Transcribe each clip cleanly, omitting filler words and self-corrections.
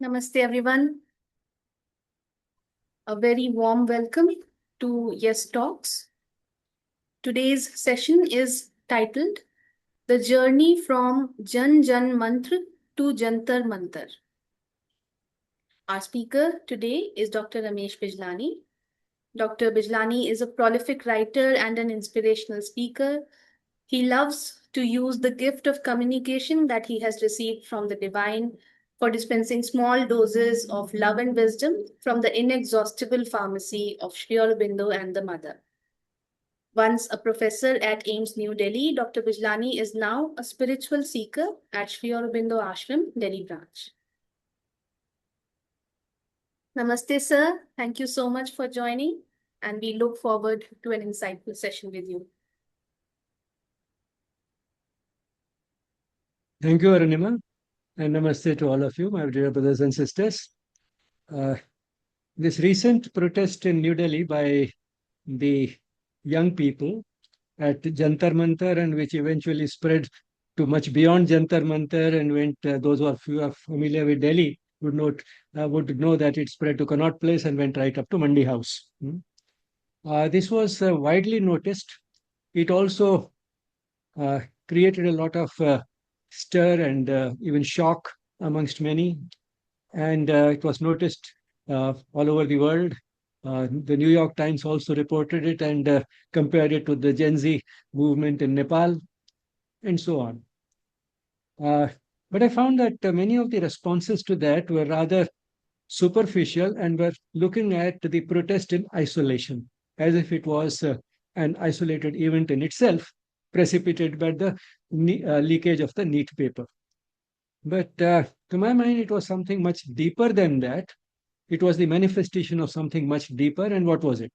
Namaste, everyone. A very warm welcome to Yes Talks. Today's session is titled The Journey from Jan Mantra to Jantar Mantar. Our speaker today is Dr. Ramesh Bijlani. Dr. Bijlani is a prolific writer and an inspirational speaker. He loves to use the gift of communication that he has received from the divine for dispensing small doses of love and wisdom from the inexhaustible pharmacy of Sri Aurobindo and the Mother. Once a professor at AIIMS New Delhi, Dr. Bijlani is now a spiritual seeker at Sri Aurobindo Ashram, Delhi branch. Namaste, sir. Thank you so much for joining, and we look forward to an insightful session with you. Thank you, Arunima, and namaste to all of you, my dear brothers and sisters. This recent protest in New Delhi by the young people at Jantar Mantar, and which eventually spread to much beyond Jantar Mantar, and went. Those who are familiar with Delhi would know that it spread to Connaught Place and went right up to Mandi House. This was widely noticed. It also created a lot of stir and even shock amongst many. And it was noticed all over the world. The New York Times also reported it and compared it to the Gen Z movement in Nepal, and so on. But I found that many of the responses to that were rather superficial and were looking at the protest in isolation, as if it was an isolated event in itself, precipitated by the leakage of the neat paper. But to my mind, it was something much deeper than that. It was the manifestation of something much deeper. And what was it?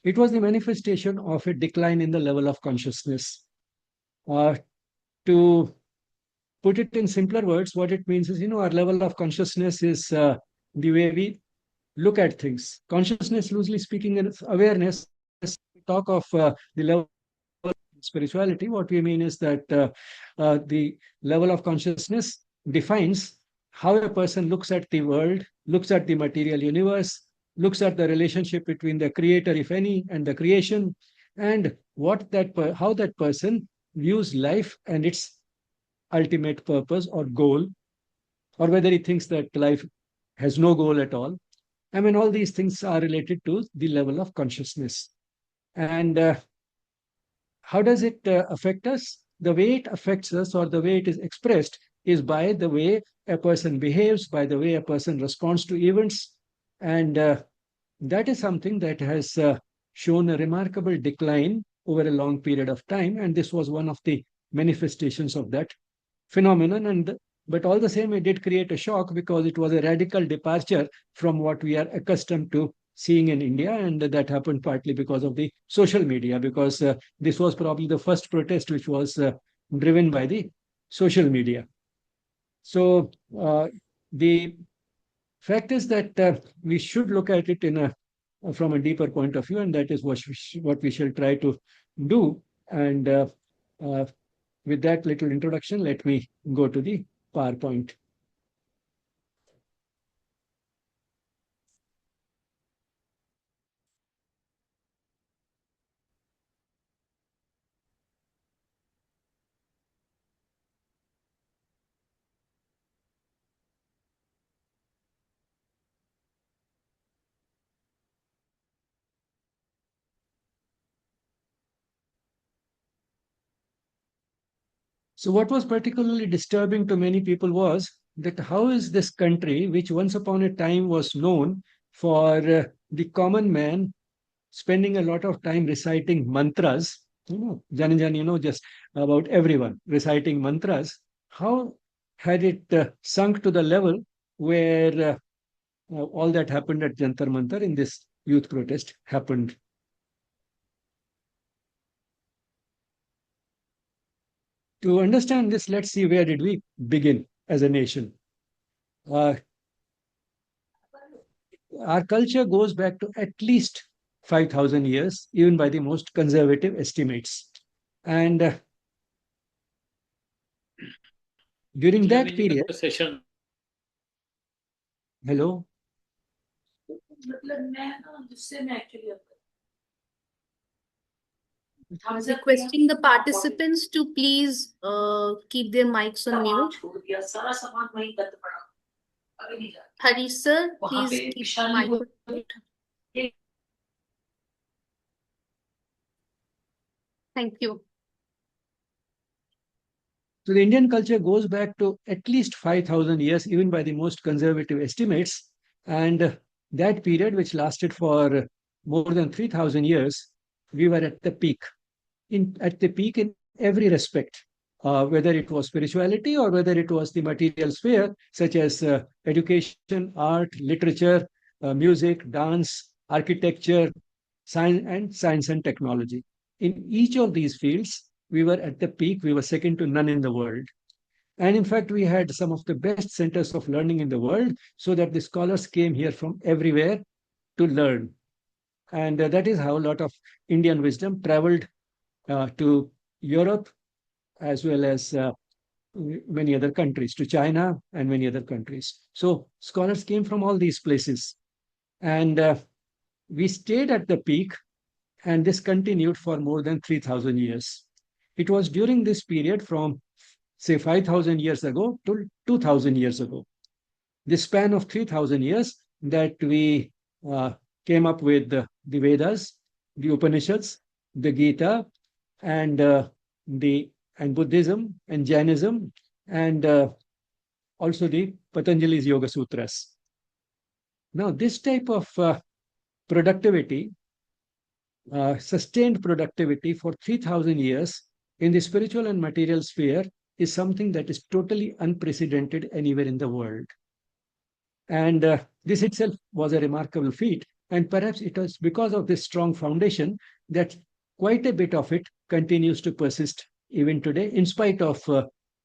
It was the manifestation of a decline in the level of consciousness. To put it in simpler words, what it means is, our level of consciousness is the way we look at things. Consciousness, loosely speaking, is awareness. We talk of the level of spirituality. What we mean is that the level of consciousness defines how a person looks at the world, looks at the material universe, looks at the relationship between the creator, if any, and the creation, and how that person views life and its ultimate purpose or goal, or whether he thinks that life has no goal at all. I mean, all these things are related to the level of consciousness. And how does it affect us? The way it affects us, or the way it is expressed, is by the way a person behaves, by the way a person responds to events. And that is something that has shown a remarkable decline over a long period of time. And this was one of the manifestations of that phenomenon. But all the same, it did create a shock because it was a radical departure from what we are accustomed to seeing in India. And that happened partly because of the social media, because this was probably the first protest which was driven by the social media. So the fact is that we should look at it from a deeper point of view, and that is what we shall try to do. And with that little introduction, let me go to the PowerPoint. So what was particularly disturbing to many people was that how is this country, which once upon a time was known for the common man spending a lot of time reciting mantras, Jan, just about everyone reciting mantras, how had it sunk to the level where all that happened at Jantar Mantar in this youth protest happened? To understand this, let's see where did we begin as a nation. Our culture goes back to at least 5,000 years, even by the most conservative estimates. And during that period, Hello. Requesting the participants to please keep their mics on mute. Harish sir, please keep mic on mute. Thank you. So the Indian culture goes back to at least 5,000 years, even by the most conservative estimates. And that period, which lasted for more than 3,000 years, we were at the peak. At the peak in every respect, whether it was spirituality or whether it was the material sphere, such as education, art, literature, music, dance, architecture, science and technology. In each of these fields, we were at the peak. We were second to none in the world. And in fact, we had some of the best centers of learning in the world, so that the scholars came here from everywhere to learn. And that is how a lot of Indian wisdom traveled to Europe, as well as many other countries, to China and many other countries. So scholars came from all these places. And we stayed at the peak, and this continued for more than 3,000 years. It was during this period from, say, 5,000 years ago to 2,000 years ago, this span of 3,000 years, that we uh, came up with the Vedas, the Upanishads, the Gita, and the and Buddhism and Jainism, and also the Patanjali's Yoga Sutras. Now, this type of productivity, sustained productivity for 3,000 years in the spiritual and material sphere, is something that is totally unprecedented anywhere in the world. And this itself was a remarkable feat. And perhaps it was because of this strong foundation that quite a bit of it continues to persist even today, in spite of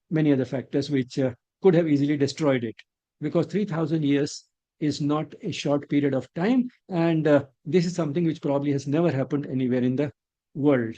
many other factors which could have easily destroyed it. Because 3,000 years is not a short period of time. And this is something which probably has never happened anywhere in the world.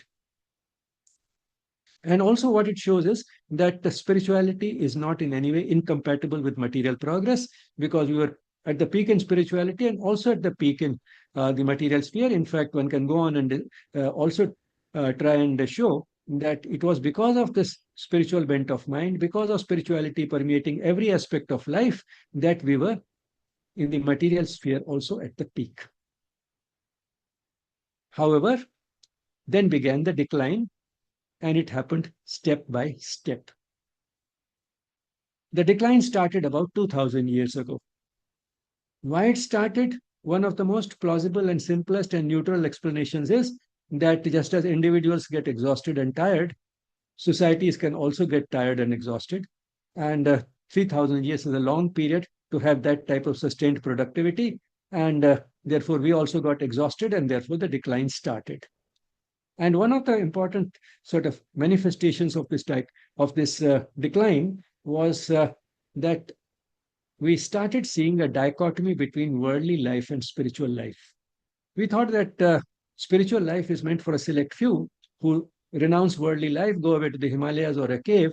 And also, what it shows is that the spirituality is not in any way incompatible with material progress, because we were at the peak in spirituality and also at the peak in the material sphere. In fact, one can go on and also try and show that it was because of this spiritual bent of mind, because of spirituality permeating every aspect of life, that we were in the material sphere also at the peak. However, then began the decline, and it happened step by step. The decline started about 2,000 years ago. Why it started? One of the most plausible and simplest and neutral explanations is that just as individuals get exhausted and tired, societies can also get tired and exhausted. And 3,000 years is a long period to have that type of sustained productivity. And therefore, we also got exhausted, and therefore the decline started. And one of the important sort of manifestations of this type of this decline was that we started seeing a dichotomy between worldly life and spiritual life. We thought that spiritual life is meant for a select few who renounce worldly life, go away to the Himalayas or a cave,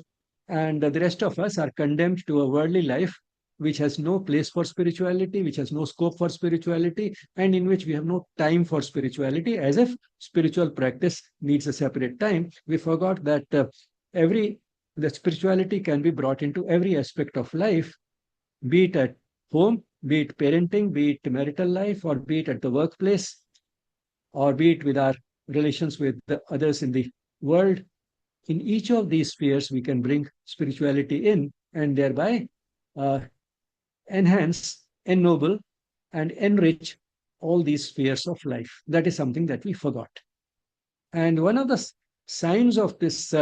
and the rest of us are condemned to a worldly life which has no place for spirituality, which has no scope for spirituality, and in which we have no time for spirituality, as if spiritual practice needs a separate time. We forgot that every the spirituality can be brought into every aspect of life, be it at home, be it parenting, be it marital life, or be it at the workplace, or be it with our relations with the others in the world. In each of these spheres, we can bring spirituality in, and thereby uh, enhance, ennoble, and enrich all these spheres of life. That is something that we forgot. And one of the signs of this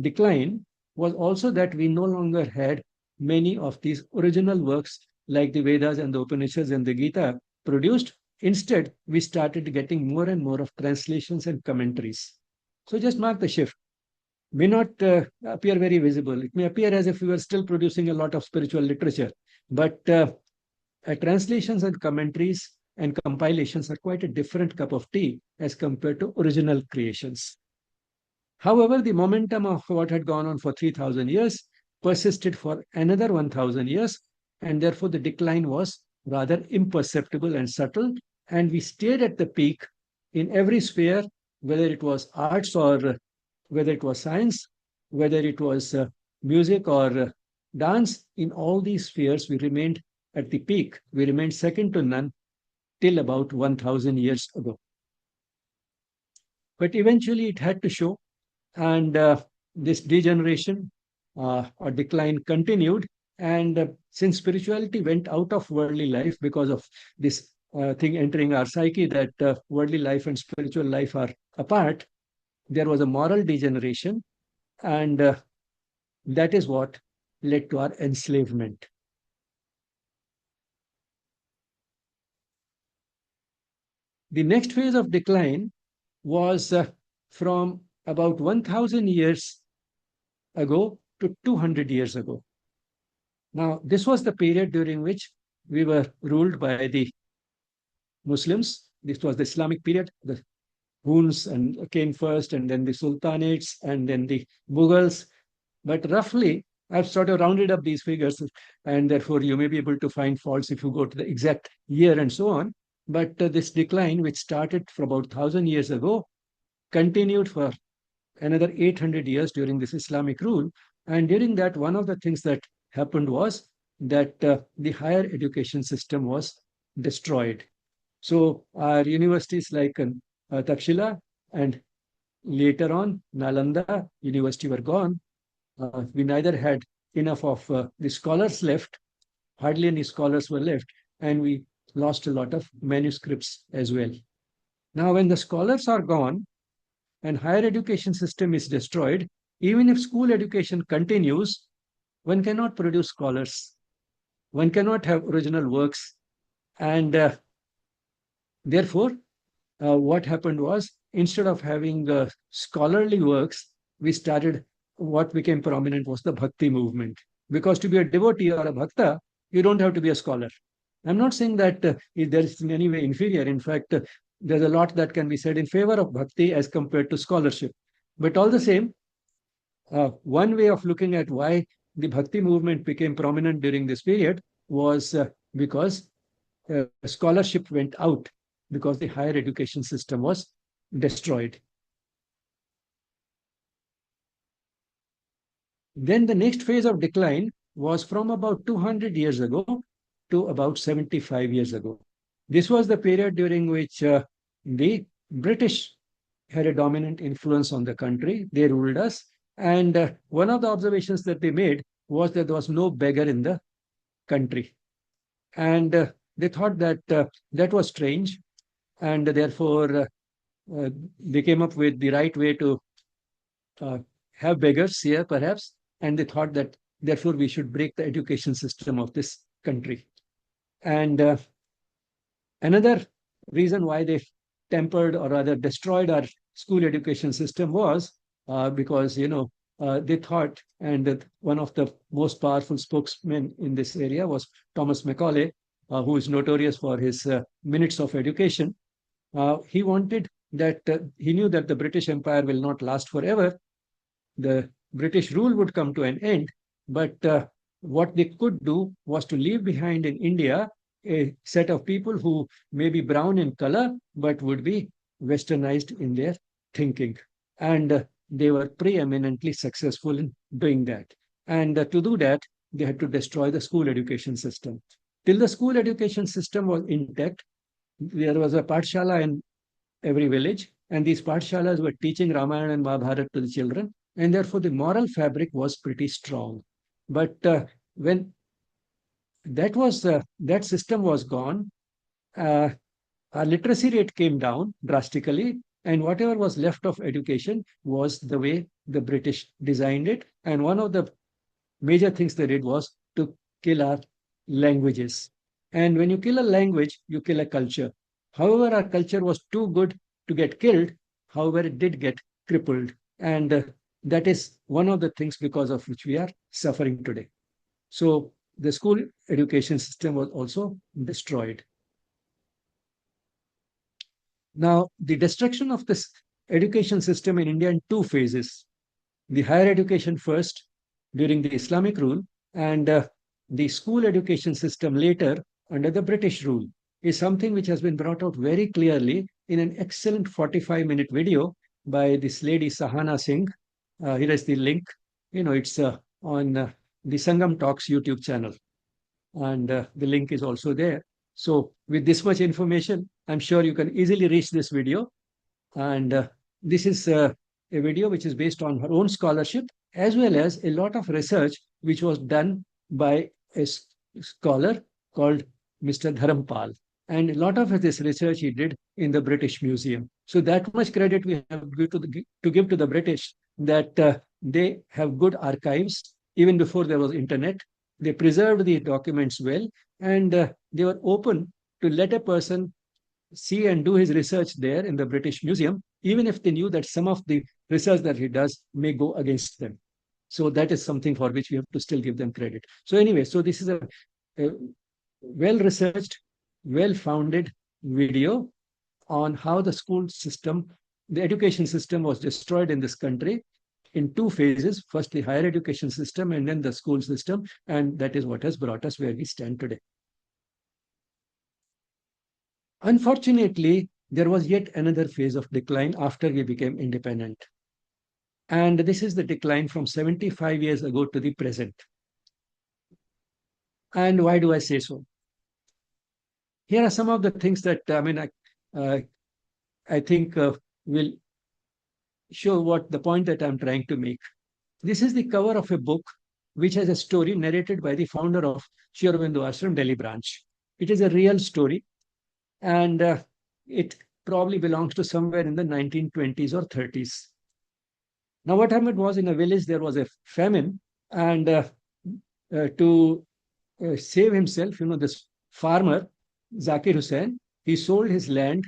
decline was also that we no longer had many of these original works like the Vedas and the Upanishads and the Gita produced. Instead, we started getting more and more of translations and commentaries. So just mark the shift. May not appear very visible. It may appear as if we were still producing a lot of spiritual literature, but translations and commentaries and compilations are quite a different cup of tea as compared to original creations. However, the momentum of what had gone on for 3,000 years persisted for another 1,000 years, and therefore the decline was rather imperceptible and subtle. And we stayed at the peak in every sphere, whether it was arts or whether it was science, whether it was music or dance. In all these spheres, we remained at the peak. We remained second to none till about 1000 years ago. But eventually it had to show, and this degeneration or decline continued. And since spirituality went out of worldly life because of this thing entering our psyche that worldly life and spiritual life are apart, there was a moral degeneration, and that is what led to our enslavement. The next phase of decline was from about 1000 years ago to 200 years ago. Now, this was the period during which we were ruled by the Muslims. This was the Islamic period. The Huns and came first, and then the Sultanates, and then the Mughals. But roughly, I've sort of rounded up these figures, and therefore you may be able to find faults if you go to the exact year and so on. But this decline, which started for about 1000 years ago, continued for another 800 years during this Islamic rule. And during that, one of the things that happened was that the higher education system was destroyed. So our universities like Takshila and later on Nalanda University were gone. We neither had enough of the scholars left, hardly any scholars were left, and we lost a lot of manuscripts as well. Now, when the scholars are gone, and higher education system is destroyed, even if school education continues, one cannot produce scholars. One cannot have original works. And therefore, what happened was, instead of having scholarly works, we started what became prominent was the bhakti movement. Because to be a devotee or a bhakta, you don't have to be a scholar. I'm not saying that there is in any way inferior. In fact, there's a lot that can be said in favor of bhakti as compared to scholarship. But all the same, one way of looking at why the bhakti movement became prominent during this period was because scholarship went out, because the higher education system was destroyed. Then the next phase of decline was from about 200 years ago to about 75 years ago. This was the period during which the British had a dominant influence on the country. They ruled us. And one of the observations that they made was that there was no beggar in the country. And they thought that that was strange. And therefore, they came up with the right way to have beggars here, perhaps. And they thought that, therefore, we should break the education system of this country. And another reason why they tempered or rather destroyed our school education system was because, they thought, and that one of the most powerful spokesmen in this area was Thomas Macaulay, who is notorious for his minutes of education. He wanted that, he knew that the British Empire will not last forever. The British rule would come to an end, but what they could do was to leave behind in India a set of people who may be brown in color, but would be westernized in their thinking. And they were preeminently successful in doing that. And to do that, they had to destroy the school education system. Till the school education system was intact, there was a Pathshala in every village, and these Pathshalas were teaching Ramayana and Mahabharata to the children, and therefore the moral fabric was pretty strong. But when that system was gone, our literacy rate came down drastically, and whatever was left of education was the way the British designed it. And one of the major things they did was to kill our languages. And when you kill a language, you kill a culture. However, our culture was too good to get killed. However, it did get crippled. And that is one of the things because of which we are suffering today. So the school education system was also destroyed. Now, the destruction of this education system in India in two phases. The higher education first during the Islamic rule, and the school education system later under the British rule is something which has been brought out very clearly in an excellent 45-minute video by this lady Sahana Singh. Here is the link. It's on the Sangam Talks YouTube channel, and the link is also there. So, with this much information, I'm sure you can easily reach this video. And this is a video which is based on her own scholarship, as well as a lot of research which was done by a scholar called Mr. Dharampal. And a lot of this research he did in the British Museum. So that much credit we have to give to the British, that they have good archives even before there was internet. They preserved the documents well, and they were open to let a person see and do his research there in the British Museum, even if they knew that some of the research that he does may go against them. So that is something for which we have to still give them credit. So anyway, so this is a well-researched, well-founded video on how the school system, the education system was destroyed in this country in two phases. First, the higher education system, and then the school system. And that is what has brought us where we stand today. Unfortunately, there was yet another phase of decline after we became independent. And this is the decline from 75 years ago to the present. And why do I say so? Here are some of the things that I think will show what the point that I'm trying to make. This is the cover of a book which has a story narrated by the founder of Sri Aurobindo Ashram, Delhi branch. It is a real story, and it probably belongs to somewhere in the 1920s or 30s. Now, what happened was, in a village there was a famine, and to save himself, this farmer, Zakir Hussain, he sold his land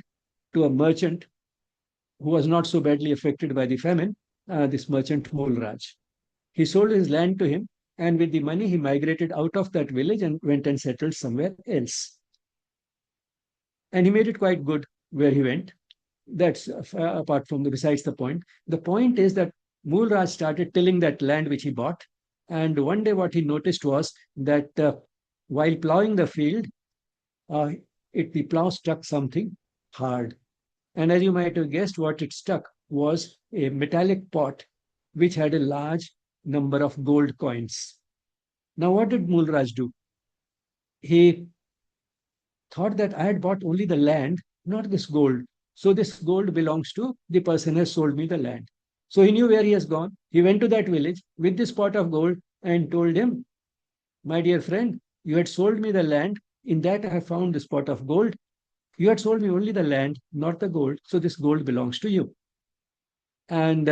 to a merchant who was not so badly affected by the famine, this merchant Mulraj. He sold his land to him, and with the money, he migrated out of that village and went and settled somewhere else. And he made it quite good where he went. That's apart from besides the point. The point is that Mulraj started tilling that land which he bought. And one day, what he noticed was that while plowing the field, the plow struck something hard. And as you might have guessed, what it struck was a metallic pot which had a large number of gold coins. Now, what did Mulraj do? He thought that I had bought only the land, not this gold. So this gold belongs to the person who has sold me the land. So he knew where he has gone. He went to that village with this pot of gold and told him, my dear friend, you had sold me the land. In that I have found this pot of gold. You had sold me only the land, not the gold. So this gold belongs to you. And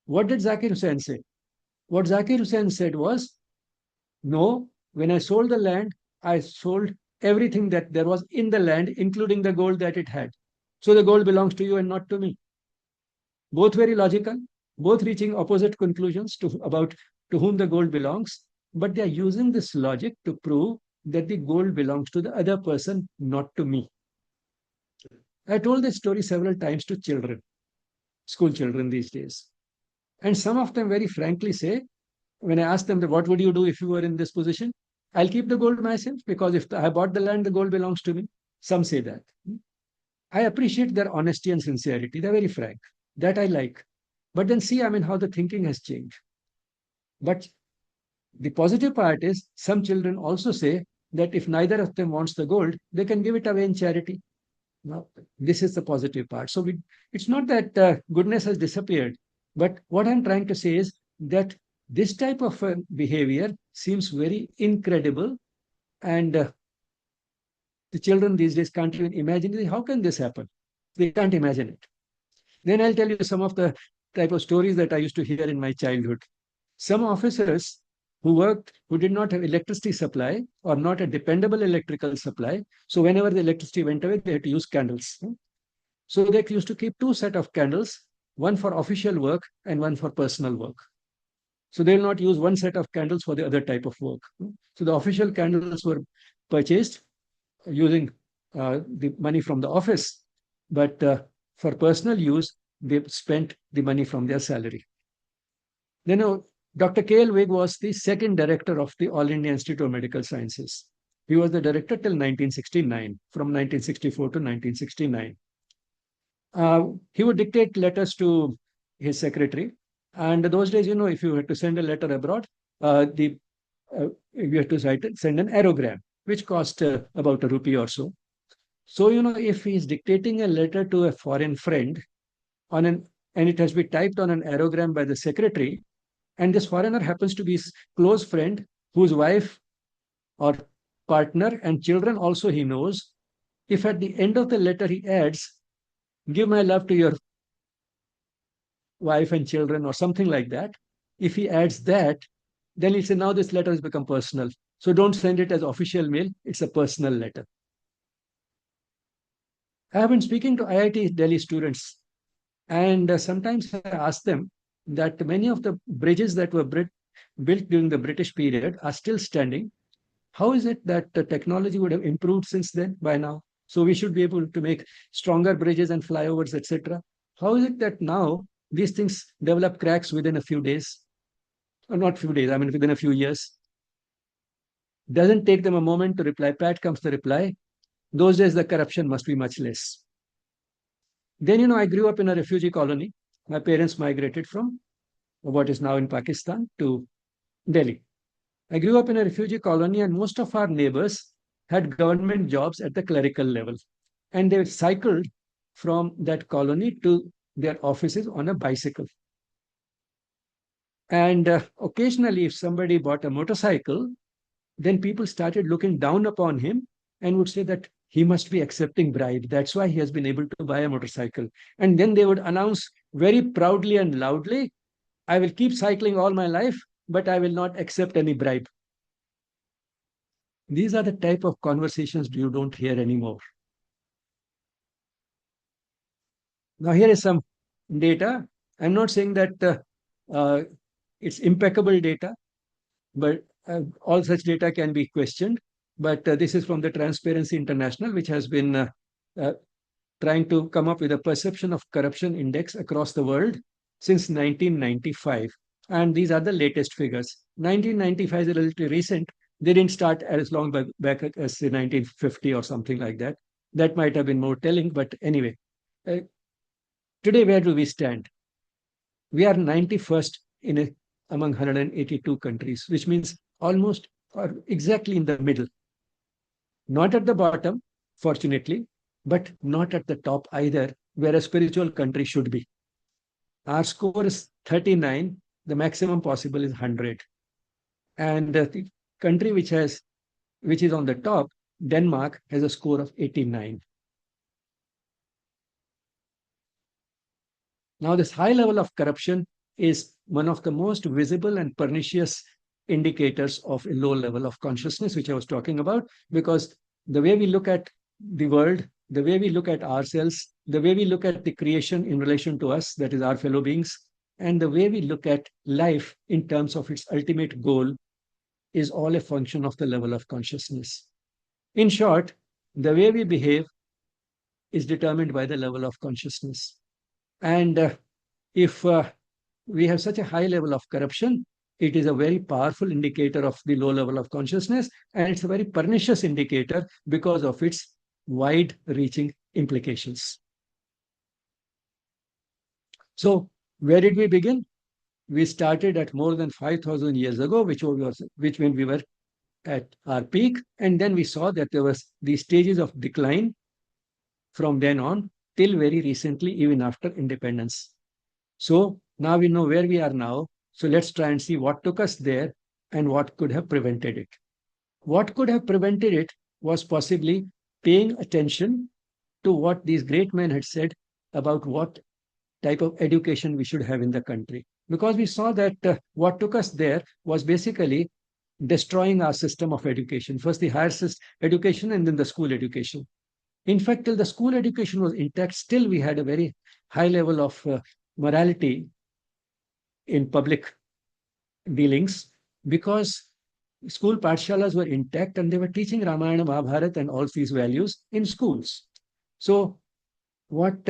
what did Zakir Hussain say? What Zakir Hussain said was, no, when I sold the land, I sold everything that there was in the land, including the gold that it had. So the gold belongs to you and not to me. Both very logical, both reaching opposite conclusions about to whom the gold belongs, but they are using this logic to prove that the gold belongs to the other person, not to me. I told this story several times to children, school children these days. And some of them very frankly say, when I ask them that what would you do if you were in this position? I'll keep the gold myself, because if I bought the land, the gold belongs to me. Some say that. I appreciate their honesty and sincerity. They're very frank. That I like. But then see, how the thinking has changed. But the positive part is some children also say that if neither of them wants the gold, they can give it away in charity. Now, this is the positive part. So it's not that goodness has disappeared. But what I'm trying to say is that this type of behavior seems very incredible, and the children these days can't even imagine it. How can this happen? They can't imagine it. Then I'll tell you some of the type of stories that I used to hear in my childhood. Some officers who did not have electricity supply or not a dependable electrical supply, so whenever the electricity went away, they had to use candles. So they used to keep two sets of candles, one for official work and one for personal work. So they will not use one set of candles for the other type of work. So the official candles were purchased using the money from the office, but for personal use, they spent the money from their salary. Then Dr. K.L. Wig was the second director of the All India Institute of Medical Sciences. He was the director till 1969, from 1964 to 1969. He would dictate letters to his secretary. And those days, if you had to send a letter abroad, the you had to send an aerogram, which cost about a rupee or so. So, if he's dictating a letter to a foreign friend on an and it has been typed on an aerogram by the secretary, and this foreigner happens to be his close friend, whose wife or partner and children also he knows, if at the end of the letter he adds, "Give my love to your wife and children," or something like that, if he adds that, then he'll say, now this letter has become personal. So don't send it as official mail, it's a personal letter. I have been speaking to IIT Delhi students, and sometimes I ask them that many of the bridges that were built during the British period are still standing. How is it that the technology would have improved since then by now? So we should be able to make stronger bridges and flyovers, etc. How is it that now these things develop cracks within a few days? Or not few days, I mean within a few years. Doesn't take them a moment to reply. Pat comes the reply. Those days the corruption must be much less. Then, I grew up in a refugee colony. My parents migrated from what is now in Pakistan to Delhi. I grew up in a refugee colony, and most of our neighbors had government jobs at the clerical level. And they cycled from that colony to their offices on a bicycle. And occasionally, if somebody bought a motorcycle, then people started looking down upon him and would say that he must be accepting bribe. That's why he has been able to buy a motorcycle. And then they would announce very proudly and loudly, I will keep cycling all my life, but I will not accept any bribe. These are the type of conversations you don't hear anymore. Now, here is some data. I'm not saying that uh, it's impeccable data, but all such data can be questioned. But this is from the Transparency International, which has been uh, trying to come up with a perception of corruption index across the world since 1995. And these are the latest figures. 1995 is a little recent. They didn't start as long back as 1950 or something like that. That might have been more telling, but anyway. Uh, Today, where do we stand? We are 91st among 182 countries, which means almost or exactly in the middle. Not at the bottom, fortunately, but not at the top either, where a spiritual country should be. Our score is 39, the maximum possible is 100. And the country which is on the top, Denmark, has a score of 89. Now, this high level of corruption is one of the most visible and pernicious indicators of a low level of consciousness, which I was talking about, because the way we look at the world, the way we look at ourselves, the way we look at the creation in relation to us, that is our fellow beings, and the way we look at life in terms of its ultimate goal is all a function of the level of consciousness. In short, the way we behave is determined by the level of consciousness. And if we have such a high level of corruption, it is a very powerful indicator of the low level of consciousness, and it's a very pernicious indicator because of its wide reaching implications. So, where did we begin? We started at more than 5,000 years ago, which when we were at our peak, and then we saw that there was these stages of decline from then on till very recently, even after independence. So now we know where we are now. So let's try and see what took us there and what could have prevented it. What could have prevented it was possibly paying attention to what these great men had said about what type of education we should have in the country. Because we saw that what took us there was basically destroying our system of education. First, the higher education and then the school education. In fact, till the school education was intact, still we had a very high level of morality in public dealings because school pathshalas were intact and they were teaching Ramayana, Mahabharata, and all these values in schools. So, what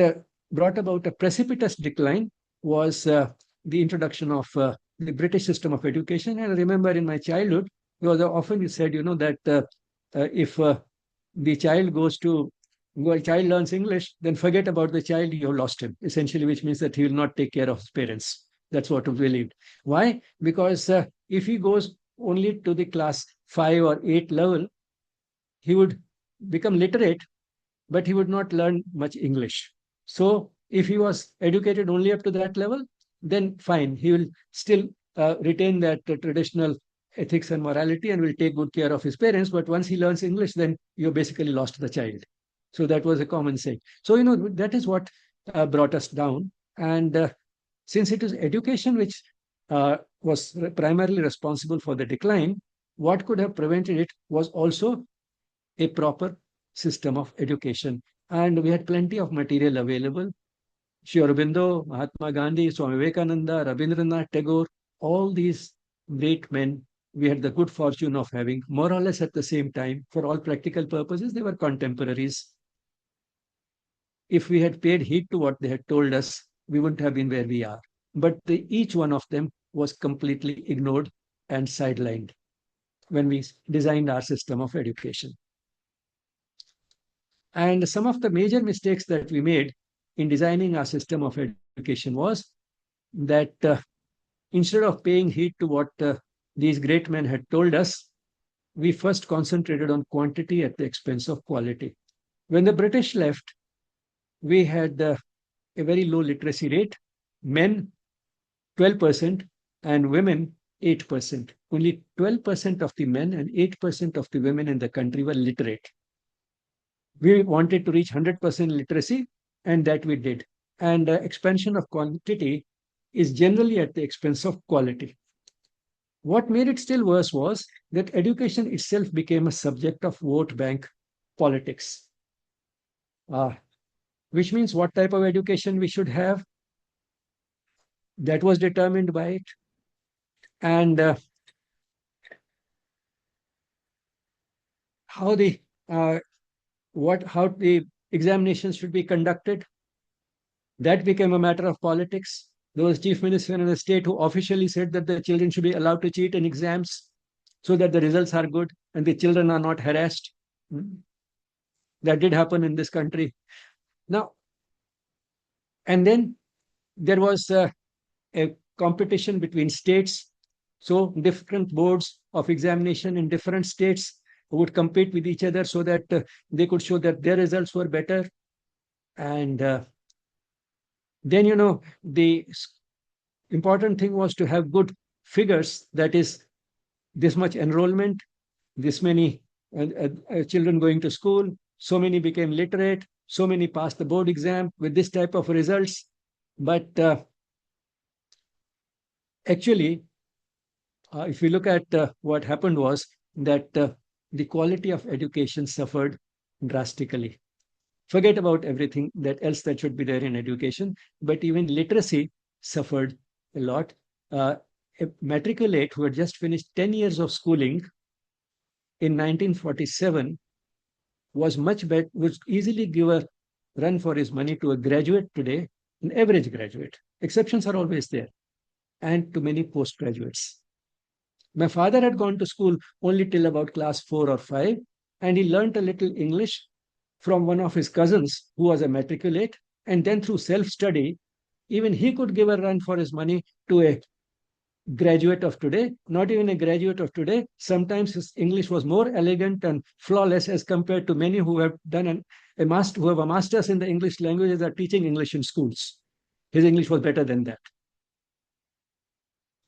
brought about a precipitous decline was the introduction of the British system of education. And I remember in my childhood, it was often said, that if the child child learns English, then forget about the child, you have lost him, essentially, which means that he will not take care of his parents. That's what we believed. Why? Because if he goes only to the class 5 or 8 level, he would become literate, but he would not learn much English. So if he was educated only up to that level, then fine, he will still retain that traditional ethics and morality and will take good care of his parents. But once he learns English, then you basically lost the child. So that was a common saying. So, that is what brought us down. And since it is education which was primarily responsible for the decline, what could have prevented it was also a proper system of education. And we had plenty of material available. Sri Aurobindo, Mahatma Gandhi, Swami Vivekananda, Rabindranath Tagore, all these great men, we had the good fortune of having more or less at the same time. For all practical purposes, they were contemporaries. If we had paid heed to what they had told us, we wouldn't have been where we are. But each one of them was completely ignored and sidelined when we designed our system of education. And some of the major mistakes that we made in designing our system of education was that instead of paying heed to what these great men had told us, we first concentrated on quantity at the expense of quality. When the British left, we had a very low literacy rate, men 12% and women 8%. Only 12% of the men and 8% of the women in the country were literate. We wanted to reach 100% literacy, and that we did. And expansion of quantity is generally at the expense of quality. What made it still worse was that education itself became a subject of vote bank politics, uh, which means what type of education we should have, that was determined by it. And how the uh, how the examinations should be conducted, that became a matter of politics. There was chief minister in the state who officially said that the children should be allowed to cheat in exams so that the results are good and the children are not harassed. That did happen in this country. Now, and then there was a competition between states. So different boards of examination in different states would compete with each other so that they could show that their results were better. And then, the important thing was to have good figures, that is, this much enrollment, this many children going to school, so many became literate, so many passed the board exam with this type of results. But actually, if we look at what happened was that the quality of education suffered drastically. Forget about everything that else that should be there in education, but even literacy suffered a lot. A matriculate who had just finished 10 years of schooling in 1947 was much better, would easily give a run for his money to a graduate today, an average graduate. Exceptions are always there, and to many postgraduates. My father had gone to school only till about class 4 or 5, and he learnt a little English from one of his cousins who was a matriculate, and then through self study, even he could give a run for his money to a graduate of today, not even a graduate of today. Sometimes his English was more elegant and flawless as compared to many who have done who have a master's in the English languages are teaching English in schools. His English was better than that.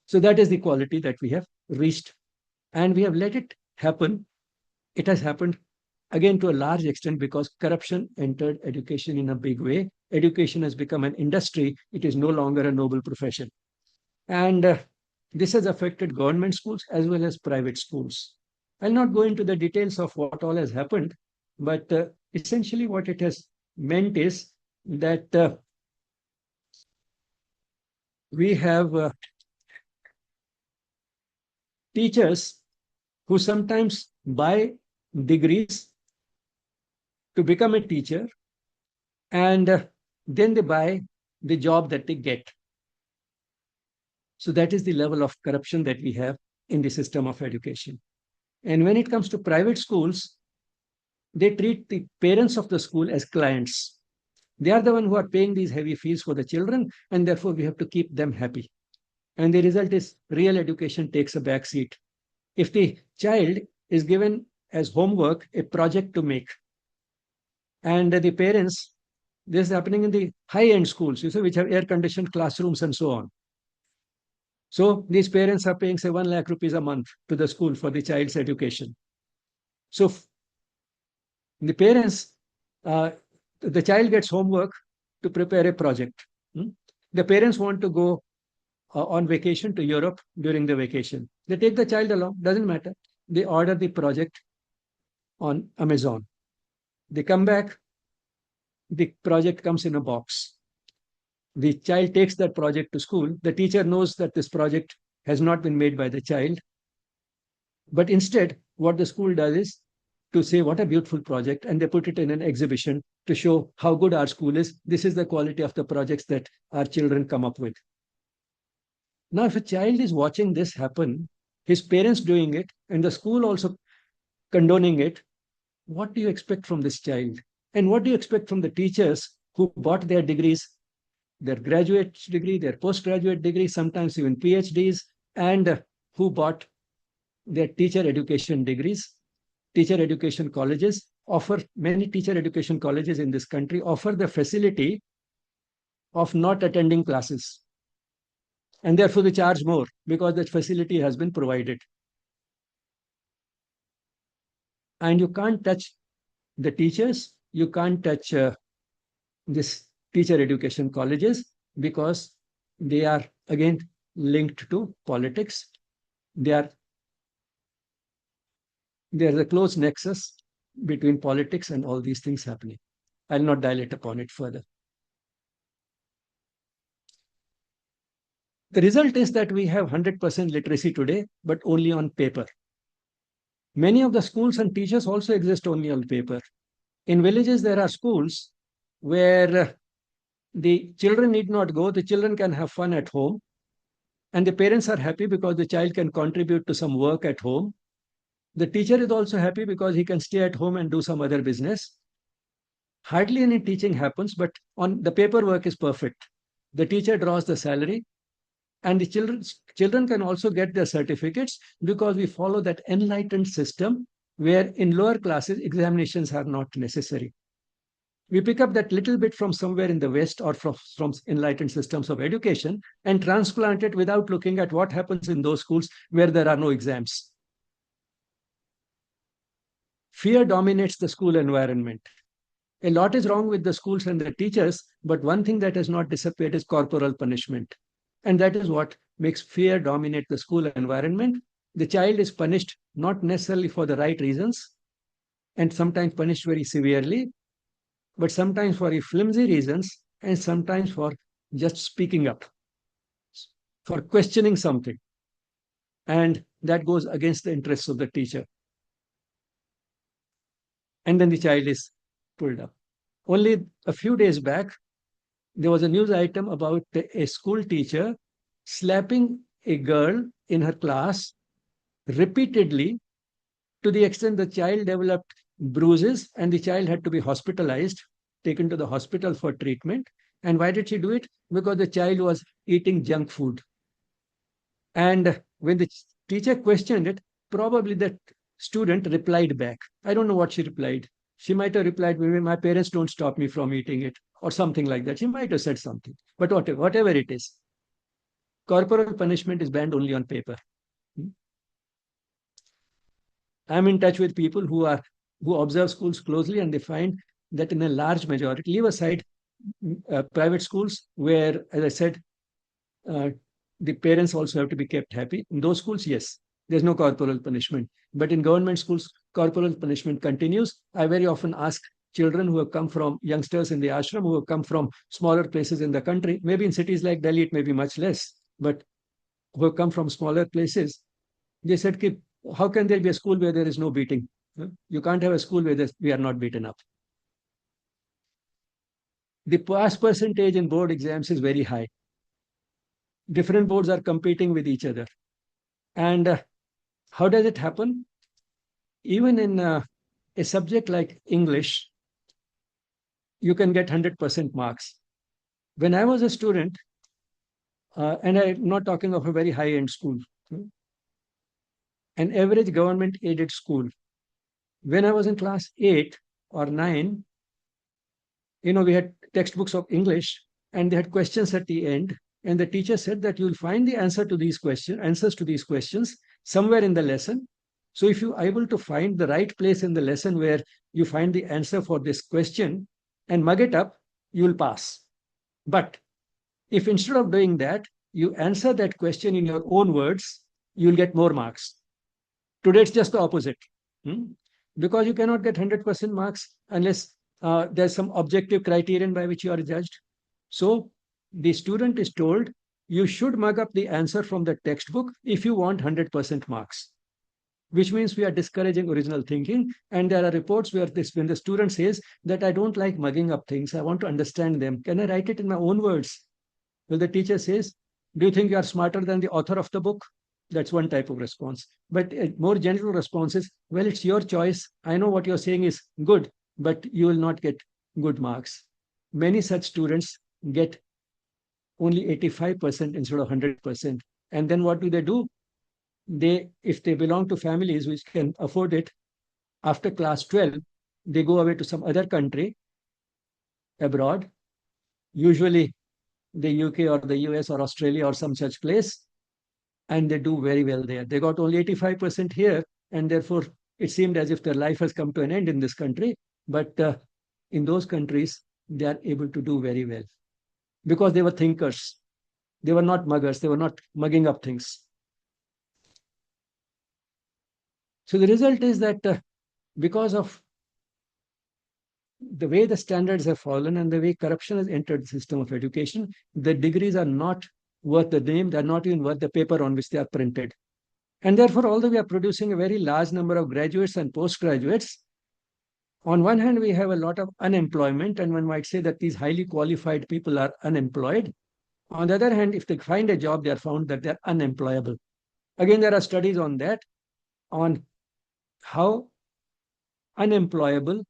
So that is the quality that we have reached, and we have let it happen. It has happened again to a large extent because corruption entered education in a big way. Education has become an industry. It is no longer a noble profession. And this has affected government schools as well as private schools. I'll not go into the details of what all has happened, but essentially what it has meant is that we have teachers who sometimes buy degrees to become a teacher, and then they buy the job that they get. So that is the level of corruption that we have in the system of education. And when it comes to private schools, they treat the parents of the school as clients. They are the one who are paying these heavy fees for the children, and therefore we have to keep them happy. And the result is real education takes a back seat. If the child is given as homework a project to make, and the parents, this is happening in the high-end schools, you see, which have air-conditioned classrooms and so on. So these parents are paying, say, 1 lakh rupees a month to the school for the child's education. So the parents, uh, the child gets homework to prepare a project. Hmm? The parents want to go on vacation to Europe during the vacation. They take the child along, doesn't matter. They order the project on Amazon. They come back, the project comes in a box. The child takes that project to school. The teacher knows that this project has not been made by the child. But instead, what the school does is to say, what a beautiful project, and they put it in an exhibition to show how good our school is. This is the quality of the projects that our children come up with. Now, if a child is watching this happen, his parents doing it, and the school also condoning it, what do you expect from this child? And what do you expect from the teachers who bought their degrees, their graduate degree, their postgraduate degree, sometimes even PhDs, and who bought their teacher education degrees? Teacher education colleges offer, many teacher education colleges in this country offer the facility of not attending classes. And therefore, they charge more because that facility has been provided. And you can't touch the teachers, you can't touch this teacher education colleges because they are again linked to politics. They are There's a close nexus between politics and all these things happening. I'll not dilate upon it further. The result is that we have 100% literacy today, but only on paper. Many of the schools and teachers also exist only on paper. In villages, there are schools where the children need not go, the children can have fun at home, and the parents are happy because the child can contribute to some work at home. The teacher is also happy because he can stay at home and do some other business. Hardly any teaching happens, but on the paperwork is perfect. The teacher draws the salary, and the children can also get their certificates because we follow that enlightened system where in lower classes examinations are not necessary. We pick up that little bit from somewhere in the West or from enlightened systems of education and transplant it without looking at what happens in those schools where there are no exams. Fear dominates the school environment. A lot is wrong with the schools and the teachers, but one thing that has not disappeared is corporal punishment. And that is what makes fear dominate the school environment. The child is punished not necessarily for the right reasons, and sometimes punished very severely, but sometimes for flimsy reasons, and sometimes for just speaking up, for questioning something. And that goes against the interests of the teacher. And then the child is pulled up. Only a few days back, there was a news item about a school teacher slapping a girl in her class repeatedly to the extent the child developed bruises and the child had to be hospitalized, taken to the hospital for treatment. And why did she do it? Because the child was eating junk food. And when the teacher questioned it, probably that student replied back. I don't know what she replied. She might have replied, maybe my parents don't stop me from eating it, or something like that. She might have said something. But whatever it is, corporal punishment is banned only on paper. I'm in touch with people who observe schools closely, and they find that in a large majority, leave aside private schools where, as I said, uh, the parents also have to be kept happy. In those schools, yes, there's no corporal punishment. But in government schools, corporal punishment continues. I very often ask children who have come from youngsters in the ashram, who have come from smaller places in the country, maybe in cities like Delhi, it may be much less, but who have come from smaller places, they said, how can there be a school where there is no beating? You can't have a school where we are not beaten up. The pass percentage in board exams is very high. Different boards are competing with each other. And how does it happen? even in a subject like English, you can get 100% marks. When I was a student, and I'm not talking of a very high end school, an average government aided school, when I was in class 8 or 9, we had textbooks of English and they had questions at the end. And the teacher said that you'll find the answers to these questions somewhere in the lesson. So if you are able to find the right place in the lesson where you find the answer for this question and mug it up, you'll pass. But if instead of doing that, you answer that question in your own words, you'll get more marks. Today, it's just the opposite. Hmm? Because you cannot get 100% marks unless there's some objective criterion by which you are judged. So the student is told you should mug up the answer from the textbook if you want 100% marks, which means we are discouraging original thinking. And there are reports where when the student says that I don't like mugging up things, I want to understand them. Can I write it in my own words? Well, the teacher says, do you think you are smarter than the author of the book? That's one type of response. But a more general response is, well, it's your choice. I know what you're saying is good, but you will not get good marks. Many such students get only 85% instead of 100%. And then what do? If they belong to families which can afford it, after class 12, they go away to some other country abroad, usually the UK or the US or Australia or some such place, and they do very well there. They got only 85% here, and therefore it seemed as if their life has come to an end in this country. But in those countries, they are able to do very well because they were thinkers. They were not muggers. They were not mugging up things. So the result is that because of the way the standards have fallen and the way corruption has entered the system of education, the degrees are not worth the name. They're not even worth the paper on which they are printed. And therefore, although we are producing a very large number of graduates and postgraduates, on one hand, we have a lot of unemployment, and one might say that these highly qualified people are unemployed. On the other hand, if they find a job, they are found that they're unemployable. Again, there are studies on that, on how unemployable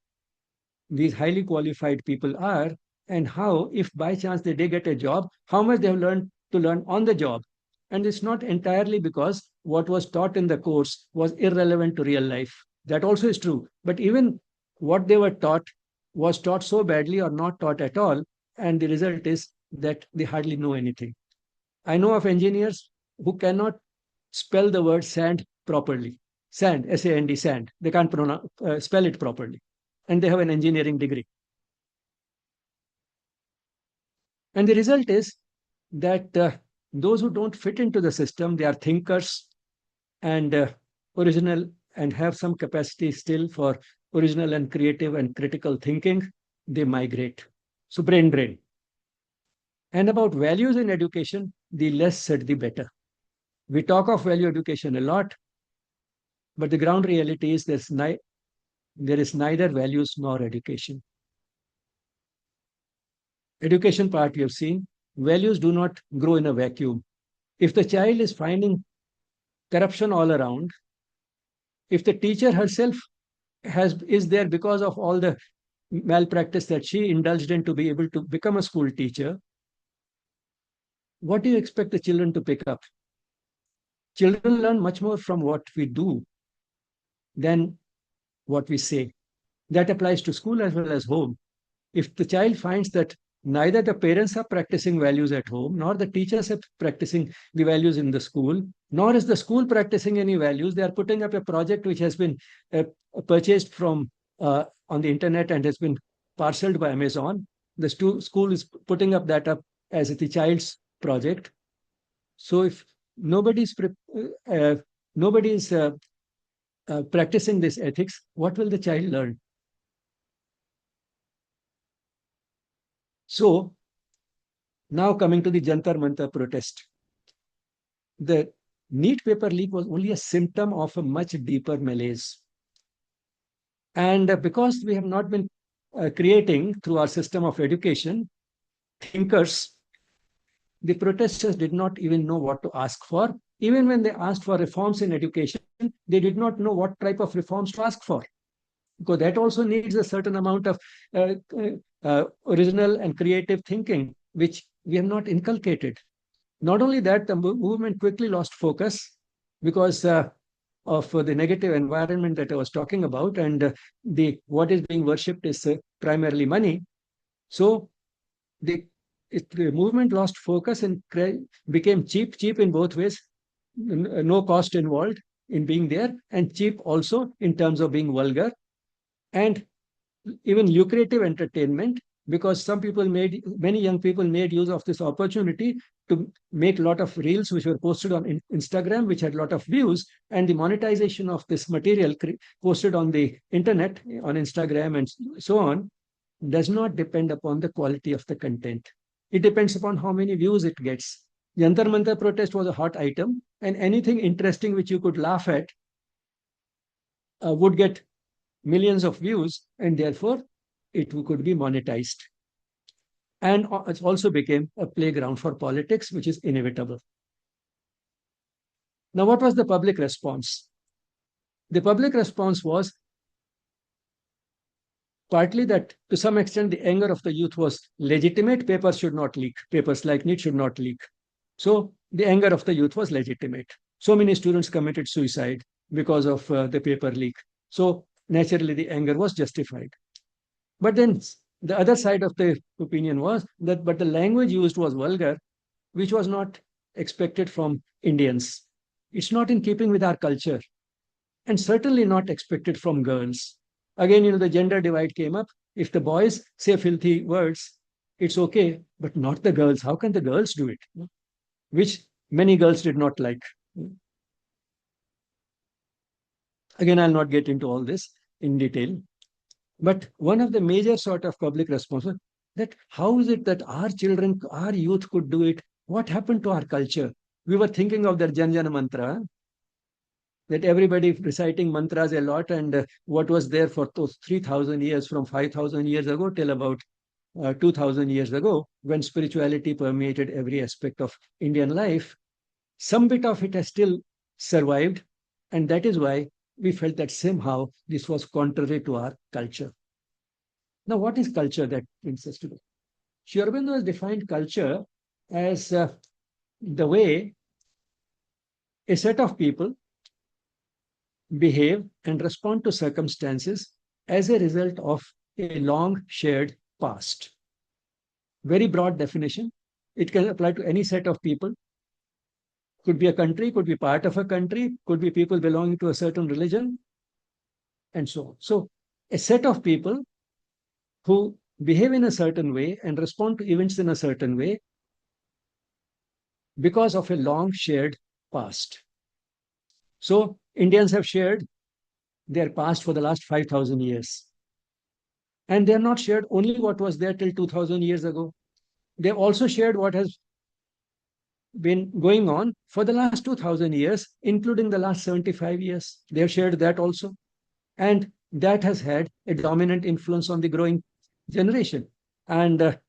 these highly qualified people are, and how, if by chance they get a job, how much they have learned to learn on the job. And it's not entirely because what was taught in the course was irrelevant to real life. That also is true. But even what they were taught was taught so badly or not taught at all. And the result is that they hardly know anything. I know of engineers who cannot spell the word sand properly. Sand, S-A-N-D, sand. They can't spell it properly. And they have an engineering degree. And the result is that those who don't fit into the system, they are thinkers and original and have some capacity still for original and creative and critical thinking, they migrate. So brain drain. And about values in education, the less said, the better. We talk of value education a lot, but the ground reality is there is neither values nor education. Education part we have seen, values do not grow in a vacuum. If the child is finding corruption all around, if the teacher herself is there because of all the malpractice that she indulged in to be able to become a school teacher, what do you expect the children to pick up? Children learn much more from what we do than what we say. That applies to school as well as home. If the child finds that neither the parents are practicing values at home, nor the teachers are practicing the values in the school, nor is the school practicing any values, they are putting up a project which has been purchased from on the internet and has been parceled by Amazon. The school is putting up that up as the child's project. So if nobody's uh, nobody's practicing this ethics, what will the child learn? So now coming to the Jantar Mantar protest, the NEET paper leak was only a symptom of a much deeper malaise. And because we have not been creating through our system of education thinkers, the protesters did not even know what to ask for. Even when they asked for reforms in education, they did not know what type of reforms to ask for, because that also needs a certain amount of uh, original and creative thinking, which we have not inculcated. Not only that, the movement quickly lost focus because of the negative environment that I was talking about, and the what is being worshipped is primarily money. So the the movement lost focus and became cheap in both ways. No cost involved in being there, and cheap also in terms of being vulgar, and even lucrative entertainment, because many young people made use of this opportunity to make a lot of reels which were posted on Instagram, which had a lot of views, and the monetization of this material posted on the internet, on Instagram and so on, does not depend upon the quality of the content. It depends upon how many views it gets. Jantar Mantar protest was a hot item, and anything interesting which you could laugh at would get millions of views, and therefore it could be monetized. And it also became a playground for politics, which is inevitable. Now, what was the public response? The public response was partly that to some extent the anger of the youth was legitimate. Papers should not leak. Papers like NEET should not leak. So the anger of the youth was legitimate. So many students committed suicide because of the paper leak. So naturally the anger was justified. But then the other side of the opinion was that, but the language used was vulgar, which was not expected from Indians. It's not in keeping with our culture, and certainly not expected from girls. Again, the gender divide came up. If the boys say filthy words, it's okay, but not the girls. How can the girls do it? Which many girls did not like. Again, I'll not get into all this in detail. But one of the major sort of public responses, that how is it that our children, our youth could do it? What happened to our culture? We were thinking of that Jan Jan mantra, that everybody reciting mantras a lot, and what was there for those 3,000 years, from 5,000 years ago till about 2,000 years ago, when spirituality permeated every aspect of Indian life. Some bit of it has still survived, and that is why we felt that somehow this was contrary to our culture. Now, what is culture that brings us today? Sri Aurobindo has defined culture as the way a set of people behave and respond to circumstances as a result of a long shared past. Very broad definition. It can apply to any set of people. Could be a country, could be part of a country, could be people belonging to a certain religion, and so on. So, a set of people who behave in a certain way and respond to events in a certain way because of a long shared past. So, Indians have shared their past for the last 5,000 years. And they have not shared only what was there till 2,000 years ago. They've also shared what has been going on for the last 2,000 years, including the last 75 years. They have shared that also. And that has had a dominant influence on the growing generation. And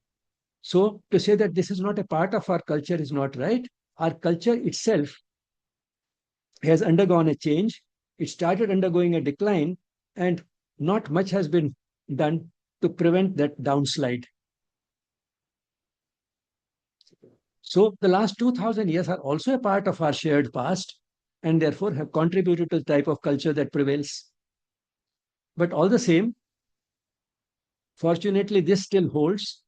so to say that this is not a part of our culture is not right. Our culture itself has undergone a change. It started undergoing a decline, and not much has been done to prevent that downslide. So the last 2,000 years are also a part of our shared past, and therefore have contributed to the type of culture that prevails. But all the same, fortunately, this still holds.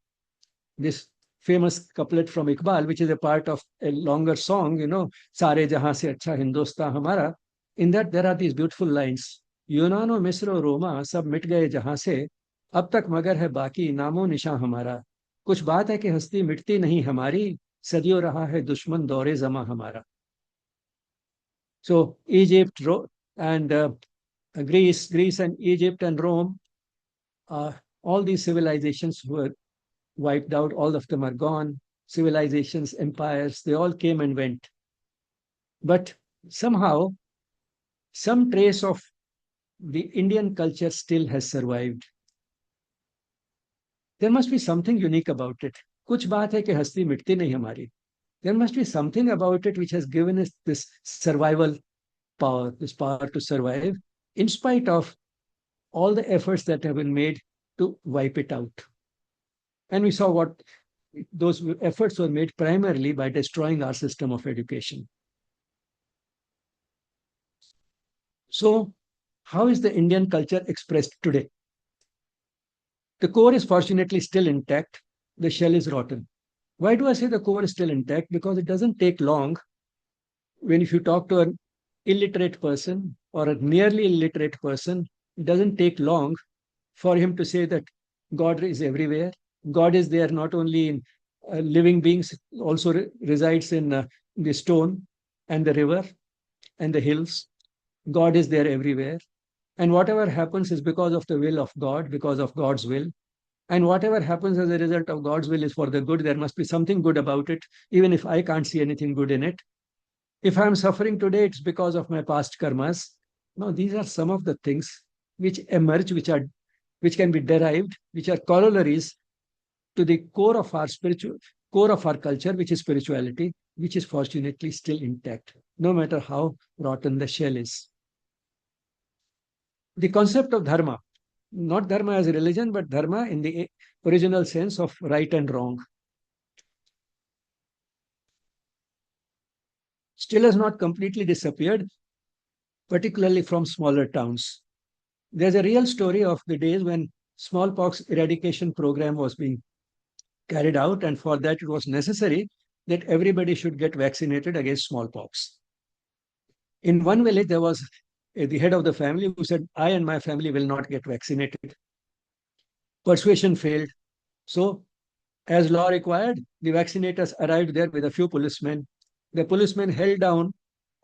This famous couplet from Iqbal, which is a part of a longer song, Sare Jahan se acha Hindustan hamara. In that, there are these beautiful lines. यूनानो मिस्र और रोमा सब मिट गए जहां से अब तक मगर है बाकी नामो निशान हमारा कुछ बात है कि हस्ती मिटती नहीं हमारी सदियों रहा है दुश्मन दौरे जमा हमारा. So Egypt and Greece and Egypt and Rome, all these civilizations were wiped out. All of them are gone. Civilizations, empires, they all came and went. But somehow, some trace of the Indian culture still has survived. There must be something unique about it. कुछ बात है कि हस्ती मिटती नहीं हमारी. There must be something about it which has given us this survival power, this power to survive, in spite of all the efforts that have been made to wipe it out. And we saw what those efforts were made primarily by destroying our system of education. So, how is the Indian culture expressed today? The core is fortunately still intact, the shell is rotten. Why do I say the core is still intact? Because it doesn't take long when if you talk to an illiterate person or a nearly illiterate person, it doesn't take long for him to say that God is everywhere. God is there not only in living beings, also resides in the stone and the river and the hills. God is there everywhere. And whatever happens is because of the will of God, because of God's will. And whatever happens as a result of God's will is for the good. There must be something good about it, even if I can't see anything good in it. If I'm suffering today, it's because of my past karmas. No, these are some of the things which emerge, which can be derived, which are corollaries to the core of our spiritual core of our culture, which is spirituality, which is fortunately still intact, no matter how rotten the shell is. The concept of dharma, not dharma as a religion, but dharma in the original sense of right and wrong, still has not completely disappeared, particularly from smaller towns. There's a real story of the days when smallpox eradication program was being carried out, and for that it was necessary that everybody should get vaccinated against smallpox. In one village, there was the head of the family who said, I and my family will not get vaccinated. Persuasion failed. So, as law required, the vaccinators arrived there with a few policemen. The policemen held down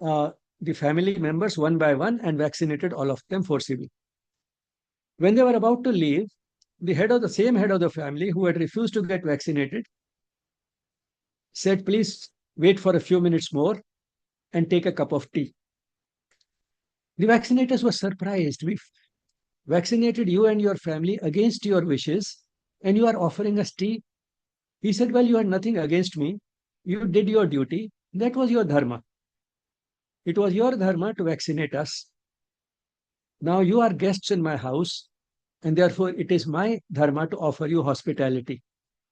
uh, the family members one by one and vaccinated all of them forcibly. When they were about to leave, the same head of the family who had refused to get vaccinated said, please wait for a few minutes more and take a cup of tea. The vaccinators were surprised. We vaccinated you and your family against your wishes, and you are offering us tea. He said, well, you had nothing against me. You did your duty. That was your dharma. It was your dharma to vaccinate us. Now you are guests in my house, and therefore it is my dharma to offer you hospitality.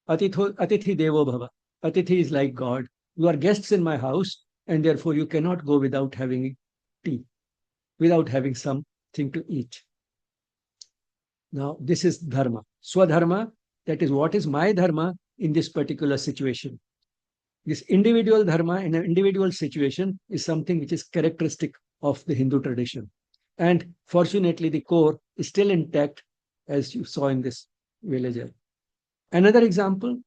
Atithi devo bhava. Atithi is like God. You are guests in my house, and therefore you cannot go without having tea, without having something to eat. Now, this is dharma. Swadharma, that is what is my dharma in this particular situation. This individual dharma in an individual situation is something which is characteristic of the Hindu tradition. And fortunately, the core is still intact, as you saw in this villager. Another example,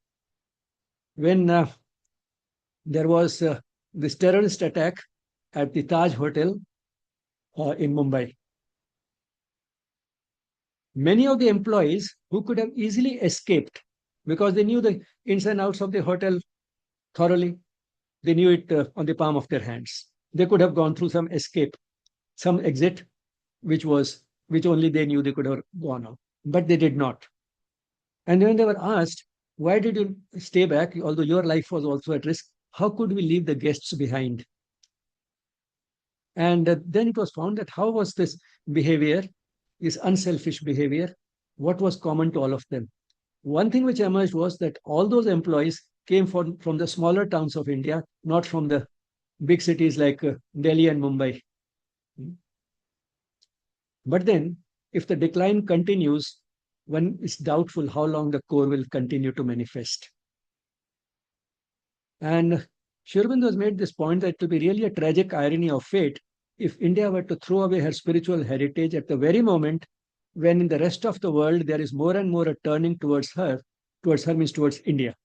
when there was this terrorist attack at the Taj Hotel in Mumbai. Many of the employees who could have easily escaped because they knew the ins and outs of the hotel thoroughly, they knew it on the palm of their hands. They could have gone through some escape, some exit, which only they knew they could have gone out, but they did not. And when they were asked, why did you stay back, although your life was also at risk? How could we leave the guests behind? And then it was found that how was this behavior, this unselfish behavior, what was common to all of them? One thing which emerged was that all those employees came from the smaller towns of India, not from the big cities like Delhi and Mumbai. But then, if the decline continues, one is doubtful how long the core will continue to manifest. And Sri Aurobindo has made this point that it will be really a tragic irony of fate if India were to throw away her spiritual heritage at the very moment when in the rest of the world there is more and more a turning towards her means towards India,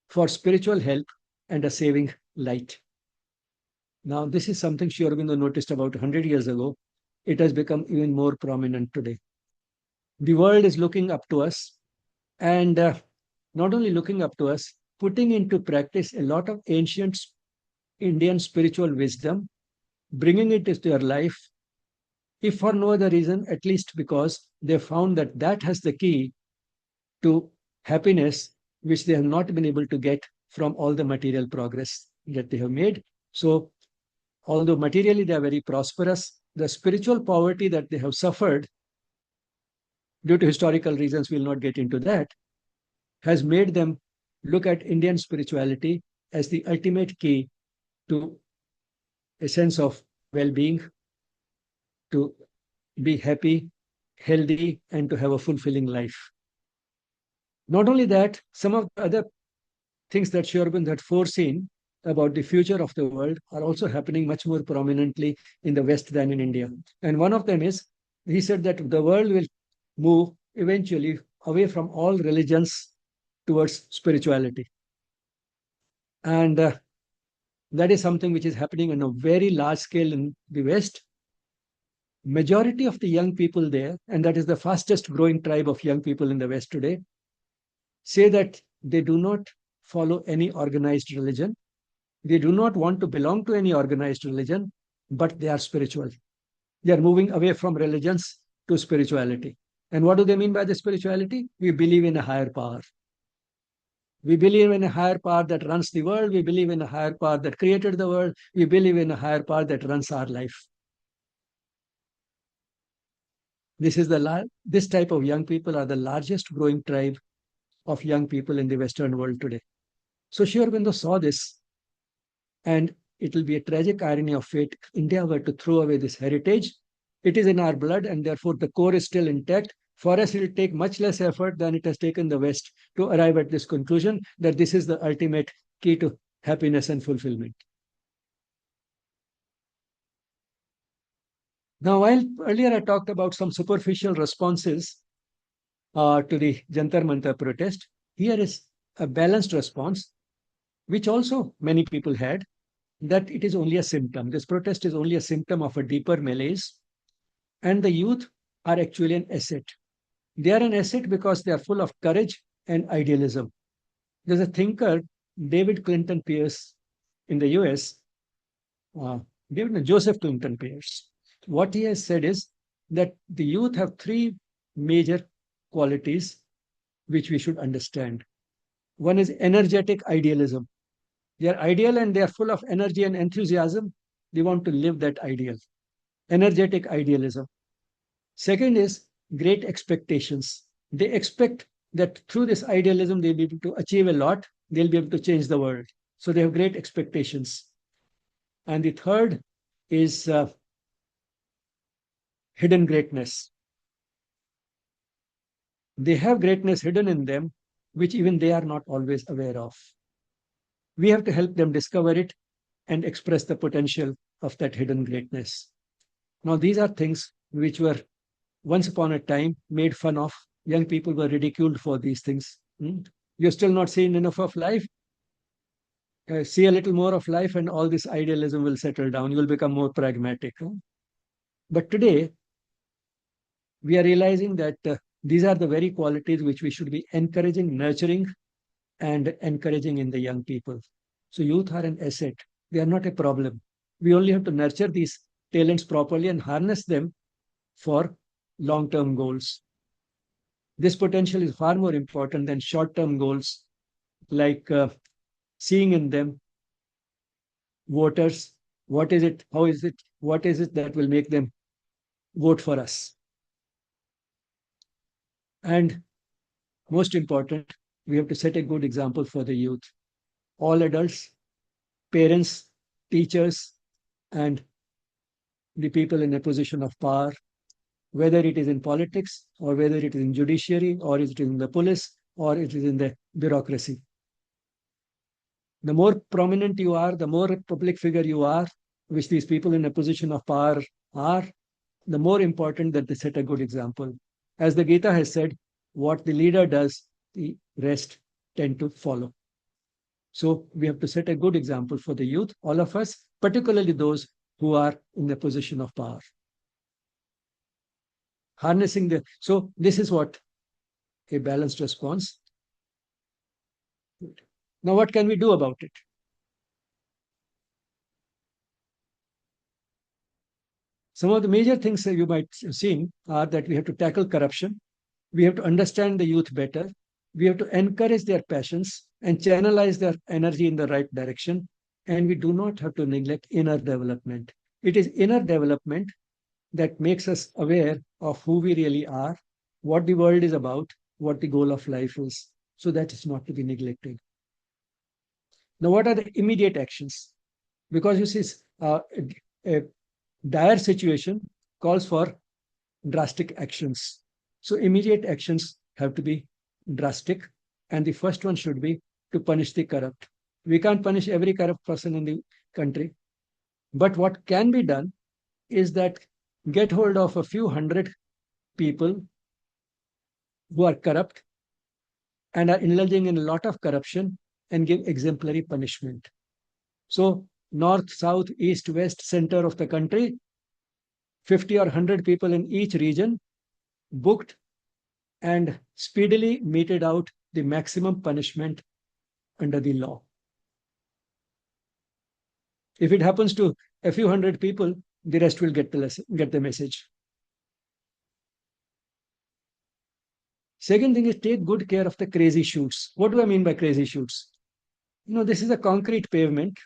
for spiritual help and a saving light. Now, this is something Sri Aurobindo noticed about 100 years ago. It has become even more prominent today. The world is looking up to us, and not only looking up to us, putting into practice a lot of ancient Indian spiritual wisdom, bringing it into their life, if for no other reason, at least because they found that that has the key to happiness, which they have not been able to get from all the material progress that they have made. So, although materially they are very prosperous, the spiritual poverty that they have suffered due to historical reasons, we'll not get into that, has made them look at Indian spirituality as the ultimate key to a sense of well being, to be happy, healthy, and to have a fulfilling life. Not only that, some of the other things that Sri Aurobindo had foreseen about the future of the world are also happening much more prominently in the West than in India. And one of them is, he said that the world will move eventually away from all religions towards spirituality. And that is something which is happening on a very large scale in the West. Majority of the young people there, and that is the fastest growing tribe of young people in the West today, say that they do not follow any organized religion. They do not want to belong to any organized religion, but they are spiritual. They are moving away from religions to spirituality. And what do they mean by the spirituality? We believe in a higher power. We believe in a higher power that runs the world. We believe in a higher power that created the world. We believe in a higher power that runs our life. This type of young people are the largest growing tribe of young people in the Western world today. So Sri Aurobindo saw this, and it will be a tragic irony of fate if India were to throw away this heritage. It is in our blood, and therefore the core is still intact. For us, it will take much less effort than it has taken the West to arrive at this conclusion that this is the ultimate key to happiness and fulfillment. Now, while earlier I talked about some superficial responses to the Jantar Mantar protest, here is a balanced response, which also many people had, that it is only a symptom. This protest is only a symptom of a deeper malaise, and the youth are actually an asset. They are an asset because they are full of courage and idealism. There's a thinker, David Clinton Pierce, in the US, Joseph Clinton Pierce. What he has said is that the youth have three major qualities which we should understand. One is energetic idealism. They are ideal and they are full of energy and enthusiasm. They want to live that ideal. Energetic idealism. Second is great expectations. They expect that through this idealism, they'll be able to achieve a lot. They'll be able to change the world. So they have great expectations. And the third is hidden greatness. They have greatness hidden in them, which even they are not always aware of. We have to help them discover it and express the potential of that hidden greatness. Now, these are things which were once upon a time made fun of. Young people were ridiculed for these things. You're still not seeing enough of life. See a little more of life, and all this idealism will settle down. You will become more pragmatic. But today, we are realizing that these are the very qualities which we should be encouraging, nurturing, and encouraging in the young people. So youth are an asset. They are not a problem. We only have to nurture these talents properly and harness them for long-term goals. This potential is far more important than short-term goals like seeing in them voters. What is it? How is it? What is it that will make them vote for us? And most important, we have to set a good example for the youth. All adults, parents, teachers, and the people in a position of power, whether it is in politics or whether it is in judiciary or it is in the police or it is in the bureaucracy. The more prominent you are, the more public figure you are, which these people in a position of power are, the more important that they set a good example. As the Gita has said, what the leader does, the rest tend to follow. So we have to set a good example for the youth, all of us, particularly those who are in the position of power. So this is what a balanced response. Now, what can we do about it? Some of the major things that you might have seen are that we have to tackle corruption. We have to understand the youth better. We have to encourage their passions and channelize their energy in the right direction. and we do not have to neglect inner development. It is inner development that makes us aware of who we really are, what the world is about, what the goal of life is. So that is not to be neglected. Now, what are the immediate actions? Because you see, a dire situation calls for drastic actions. So immediate actions have to be drastic. And the first one should be to punish the corrupt. We can't punish every corrupt person in the country. But what can be done is that get hold of a few hundred people who are corrupt and are indulging in a lot of corruption and give exemplary punishment. So, north, south, east, west, center of the country, 50 or 100 people in each region booked and speedily meted out the maximum punishment under the law. If it happens to a few hundred people, the rest will get the message. Second thing is take good care of the crazy shoots. What do I mean by crazy shoots? This is a concrete pavement,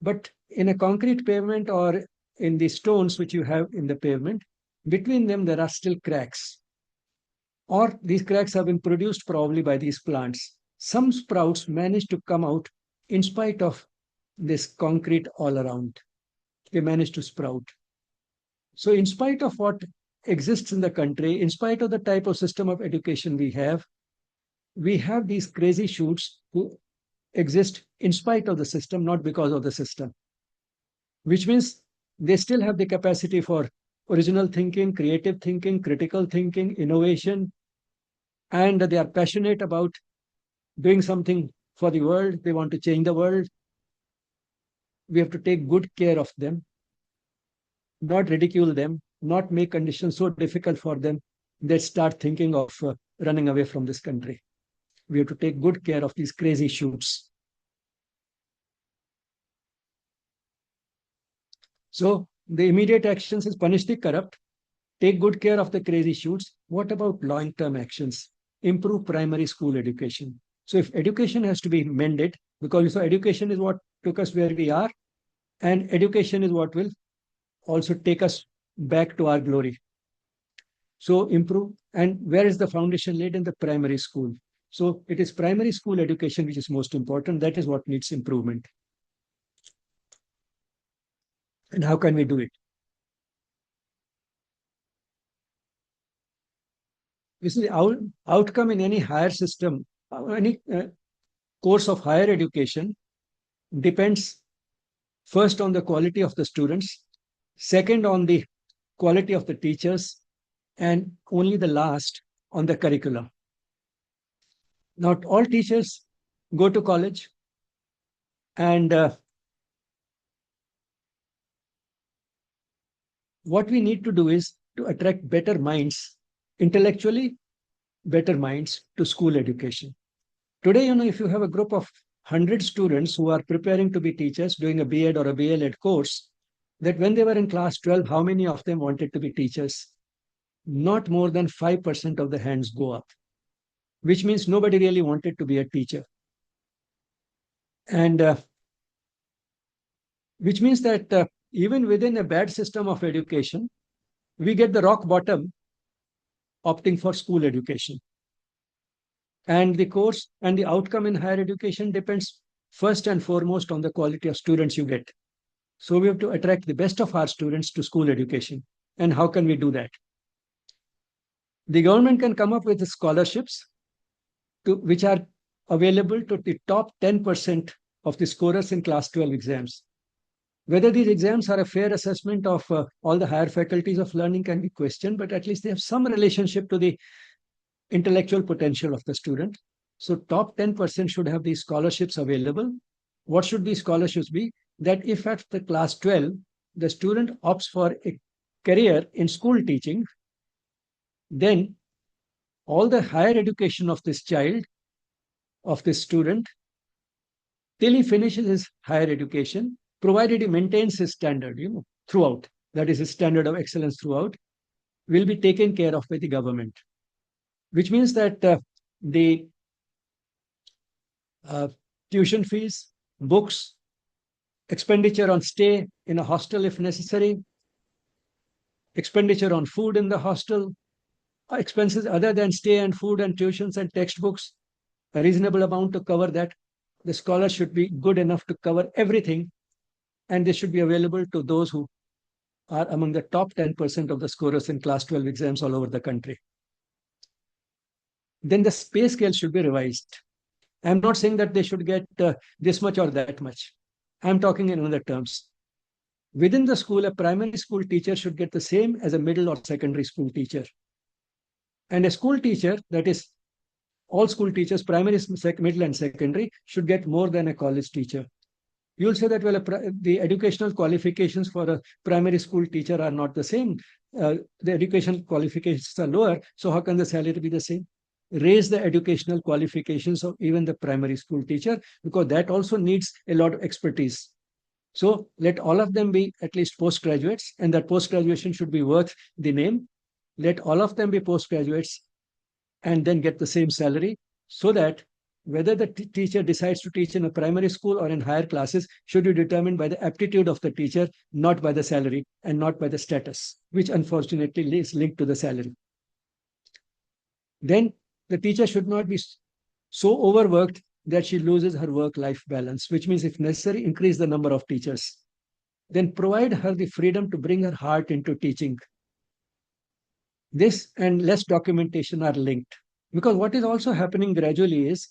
but in a concrete pavement or in the stones which you have in the pavement, between them there are still cracks. Or these cracks have been produced probably by these plants. Some sprouts manage to come out in spite of this concrete all around. They manage to sprout. So, in spite of what exists in the country, in spite of the type of system of education we have these crazy shoots who exist in spite of the system, not because of the system, which means they still have the capacity for original thinking, creative thinking, critical thinking, innovation, and they are passionate about doing something for the world. They want to change the world. We have to take good care of them, not ridicule them, not make conditions so difficult for them that start thinking of running away from this country. We have to take good care of these crazy shoots. So the immediate actions is punish the corrupt, take good care of the crazy shoots. What about long-term actions? Improve primary school education. So if education has to be mended, because education is what took us where we are, and education is what will also take us back to our glory. So improve, and where is the foundation laid? In the primary school. So it is primary school education which is most important. That is what needs improvement. And how can we do it? This is the outcome in any higher system, any course of higher education depends first on the quality of the students, second on the quality of the teachers, and only the last on the curriculum. Not all teachers go to college, and what we need to do is to attract better minds, intellectually better minds to school education. Today, if you have a group of 100 students who are preparing to be teachers, doing a B.Ed or a BLEd course, that when they were in class 12, how many of them wanted to be teachers? Not more than 5% of the hands go up, which means nobody really wanted to be a teacher. And which means that even within a bad system of education, we get the rock bottom opting for school education. And the course and the outcome in higher education depends first and foremost on the quality of students you get. So we have to attract the best of our students to school education. And how can we do that? The government can come up with scholarships which are available to the top 10% of the scorers in class 12 exams. Whether these exams are a fair assessment of all the higher faculties of learning can be questioned, but at least they have some relationship to the intellectual potential of the student. So top 10% should have these scholarships available. What should these scholarships be? That if at the class 12, the student opts for a career in school teaching, then all the higher education of this child, of this student, till he finishes his higher education, provided he maintains his standard, throughout, that is his standard of excellence throughout, will be taken care of by the government. Which means that the tuition fees, books, expenditure on stay in a hostel if necessary, expenditure on food in the hostel, expenses other than stay and food and tuitions and textbooks, a reasonable amount to cover that. The scholar should be good enough to cover everything, and they should be available to those who are among the top 10% of the scorers in class 12 exams all over the country. Then the pay scale should be revised. I'm not saying that they should get this much or that much. I'm talking in other terms. Within the school, a primary school teacher should get the same as a middle or secondary school teacher. And a school teacher, that is, all school teachers, primary, middle, and secondary, should get more than a college teacher. You'll say that, well, the educational qualifications for a primary school teacher are not the same. The educational qualifications are lower, so how can the salary be the same? Raise the educational qualifications of even the primary school teacher, because that also needs a lot of expertise. So let all of them be at least postgraduates, and that post-graduation should be worth the name. Let all of them be postgraduates and then get the same salary, so that whether the teacher decides to teach in a primary school or in higher classes should be determined by the aptitude of the teacher, not by the salary and not by the status, which unfortunately is linked to the salary. Then the teacher should not be so overworked that she loses her work-life balance, which means, if necessary, increase the number of teachers. Then provide her the freedom to bring her heart into teaching. This and less documentation are linked, because what is also happening gradually is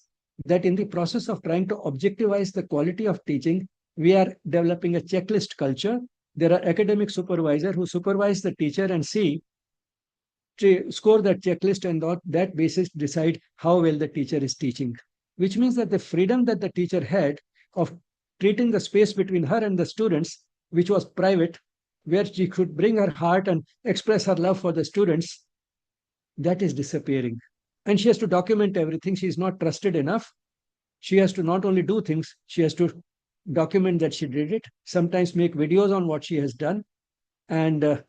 that in the process of trying to objectivize the quality of teaching, we are developing a checklist culture. There are academic supervisors who supervise the teacher and see, to score that checklist, and on that basis decide how well the teacher is teaching, which means that the freedom that the teacher had of treating the space between her and the students, which was private, where she could bring her heart and express her love for the students, that is disappearing. And she has to document everything. She is not trusted enough. She has to not only do things, she has to document that she did it, sometimes make videos on what she has done. And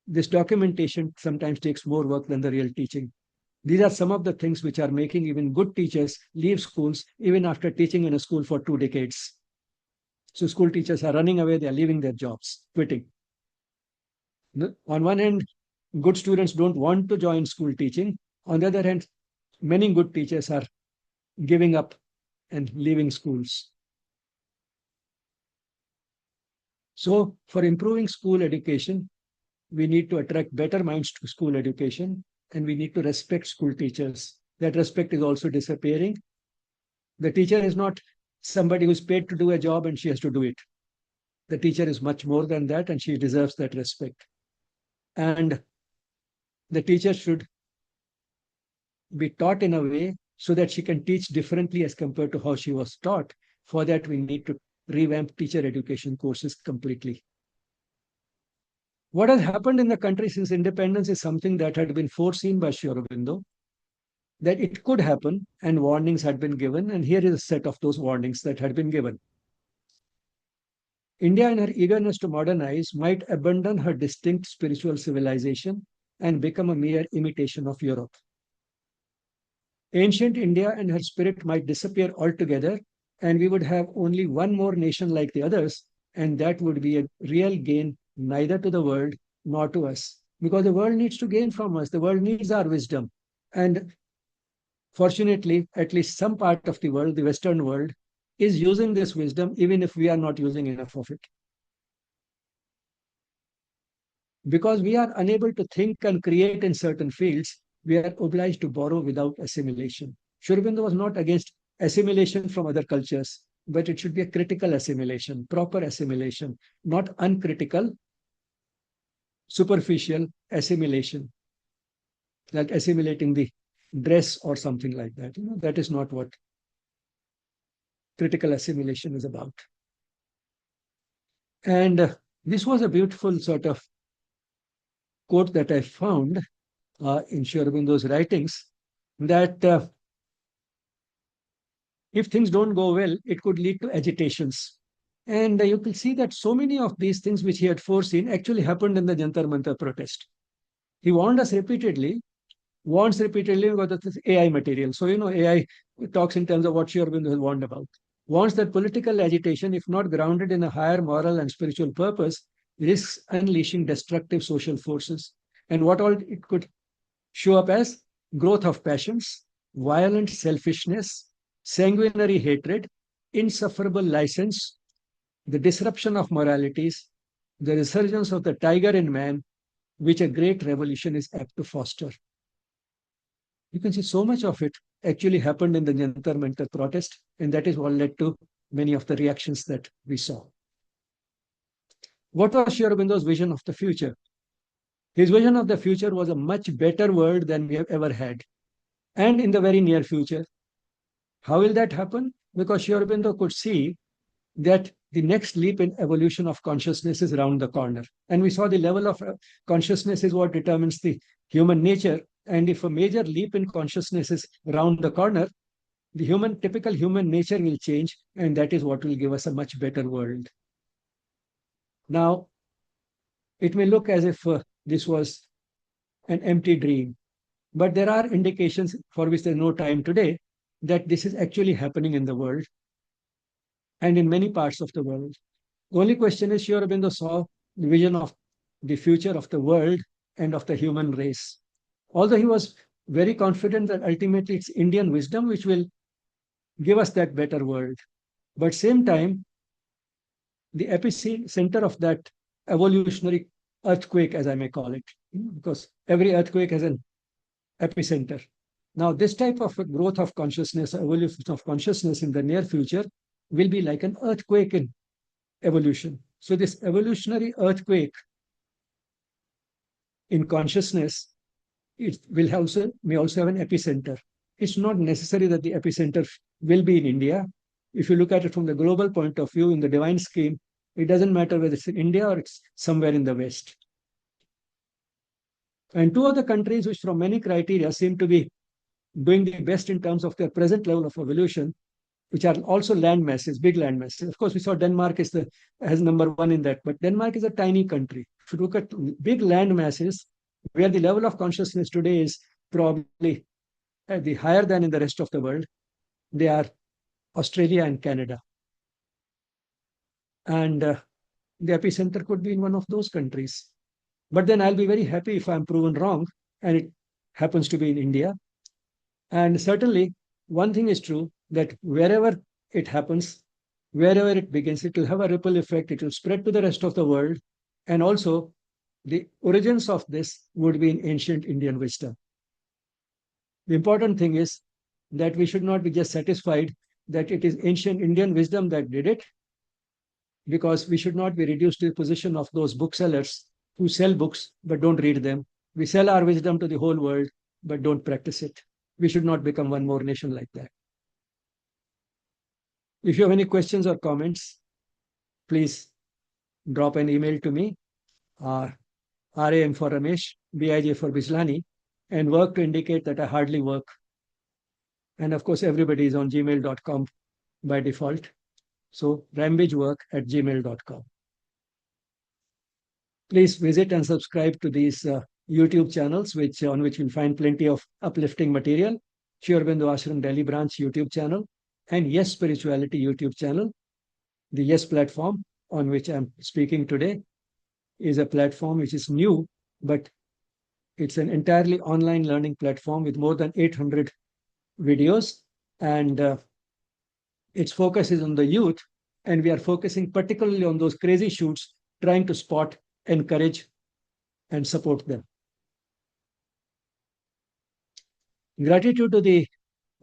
this documentation sometimes takes more work than the real teaching. These are some of the things which are making even good teachers leave schools even after teaching in a school for 2 decades. So school teachers are running away, they are leaving their jobs, quitting. On one hand, good students don't want to join school teaching. On the other hand, many good teachers are giving up and leaving schools. So for improving school education, we need to attract better minds to school education, and we need to respect school teachers. That respect is also disappearing. The teacher is not somebody who's paid to do a job and she has to do it. The teacher is much more than that, and she deserves that respect. And the teacher should be taught in a way so that she can teach differently as compared to how she was taught. For that, we need to revamp teacher education courses completely. What has happened in the country since independence is something that had been foreseen by Sri Aurobindo, that it could happen, and warnings had been given. And here is a set of those warnings that had been given. India, in her eagerness to modernize, might abandon her distinct spiritual civilization and become a mere imitation of Europe. Ancient India and her spirit might disappear altogether, and we would have only one more nation like the others, and that would be a real gain neither to the world nor to us, because the world needs to gain from us. The world needs our wisdom. And fortunately, at least some part of the world, the Western world, is using this wisdom, even if we are not using enough of it. Because we are unable to think and create in certain fields, we are obliged to borrow without assimilation. Sri Aurobindo was not against assimilation from other cultures, but it should be a critical assimilation, proper assimilation, not uncritical, superficial assimilation, like assimilating the dress or something like that. That is not what critical assimilation is about. And this was a beautiful sort of quote that I found in Sri Aurobindo's writings, that if things don't go well, it could lead to agitations. And you can see that so many of these things which he had foreseen actually happened in the Jantar Mantar protest. He warns repeatedly because of this AI material. So, AI talks in terms of what Sri Aurobindo has warned about. warns that political agitation, if not grounded in a higher moral and spiritual purpose, risks unleashing destructive social forces. And what all it could show up as: growth of passions, violent selfishness, sanguinary hatred, insufferable license, the disruption of moralities, the resurgence of the tiger in man, which a great revolution is apt to foster. You can see so much of it actually happened in the Jantar Mantar protest, and that is what led to many of the reactions that we saw. What was Sri Aurobindo's vision of the future? His vision of the future was a much better world than we have ever had, and in the very near future. How will that happen? Because Sri Aurobindo could see that the next leap in evolution of consciousness is around the corner. And we saw the level of consciousness is what determines the human nature. And if a major leap in consciousness is around the corner, the typical human nature will change, and that is what will give us a much better world. Now, it may look as if this was an empty dream, but there are indications for which there's no time today that this is actually happening in the world and in many parts of the world. The only question is, Sri Aurobindo saw the vision of the future of the world and of the human race. Although he was very confident that ultimately it's Indian wisdom which will give us that better world. But same time, the epicenter of that evolutionary earthquake, as I may call it, because every earthquake has an epicenter. Now, this type of growth of consciousness, evolution of consciousness in the near future will be like an earthquake in evolution. So this evolutionary earthquake in consciousness, it may also have an epicenter. It's not necessary that the epicenter will be in India. If you look at it from the global point of view, in the divine scheme, it doesn't matter whether it's in India or it's somewhere in the West. And two other countries which from many criteria seem to be doing the best in terms of their present level of evolution, which are also land masses, big land masses. Of course, we saw Denmark has number one in that, but Denmark is a tiny country. If you look at big land masses, where the level of consciousness today is probably the higher than in the rest of the world, they are Australia and Canada. And the epicenter could be in one of those countries. But then I'll be very happy if I'm proven wrong and it happens to be in India. And certainly, one thing is true, that wherever it happens, wherever it begins, it will have a ripple effect. It will spread to the rest of the world. And also, the origins of this would be in ancient Indian wisdom. The important thing is that we should not be just satisfied that it is ancient Indian wisdom that did it, because we should not be reduced to the position of those booksellers who sell books but don't read them. We sell our wisdom to the whole world but don't practice it. We should not become one more nation like that. If you have any questions or comments, please drop an email to me, RAM for Ramesh, BIJ for Bijlani, and work to indicate that I hardly work. And of course, everybody is on gmail.com by default. So rambijwork@gmail.com. Please visit and subscribe to these YouTube channels, on which you'll find plenty of uplifting material. Sri Aurobindo Ashram Delhi branch YouTube channel, and Yes Spirituality YouTube channel. The Yes platform on which I'm speaking today is a platform which is new, but it's an entirely online learning platform with more than 800 videos, and its focus is on the youth, and we are focusing particularly on those crazy shoots, trying to spot, encourage, and support them. Gratitude to the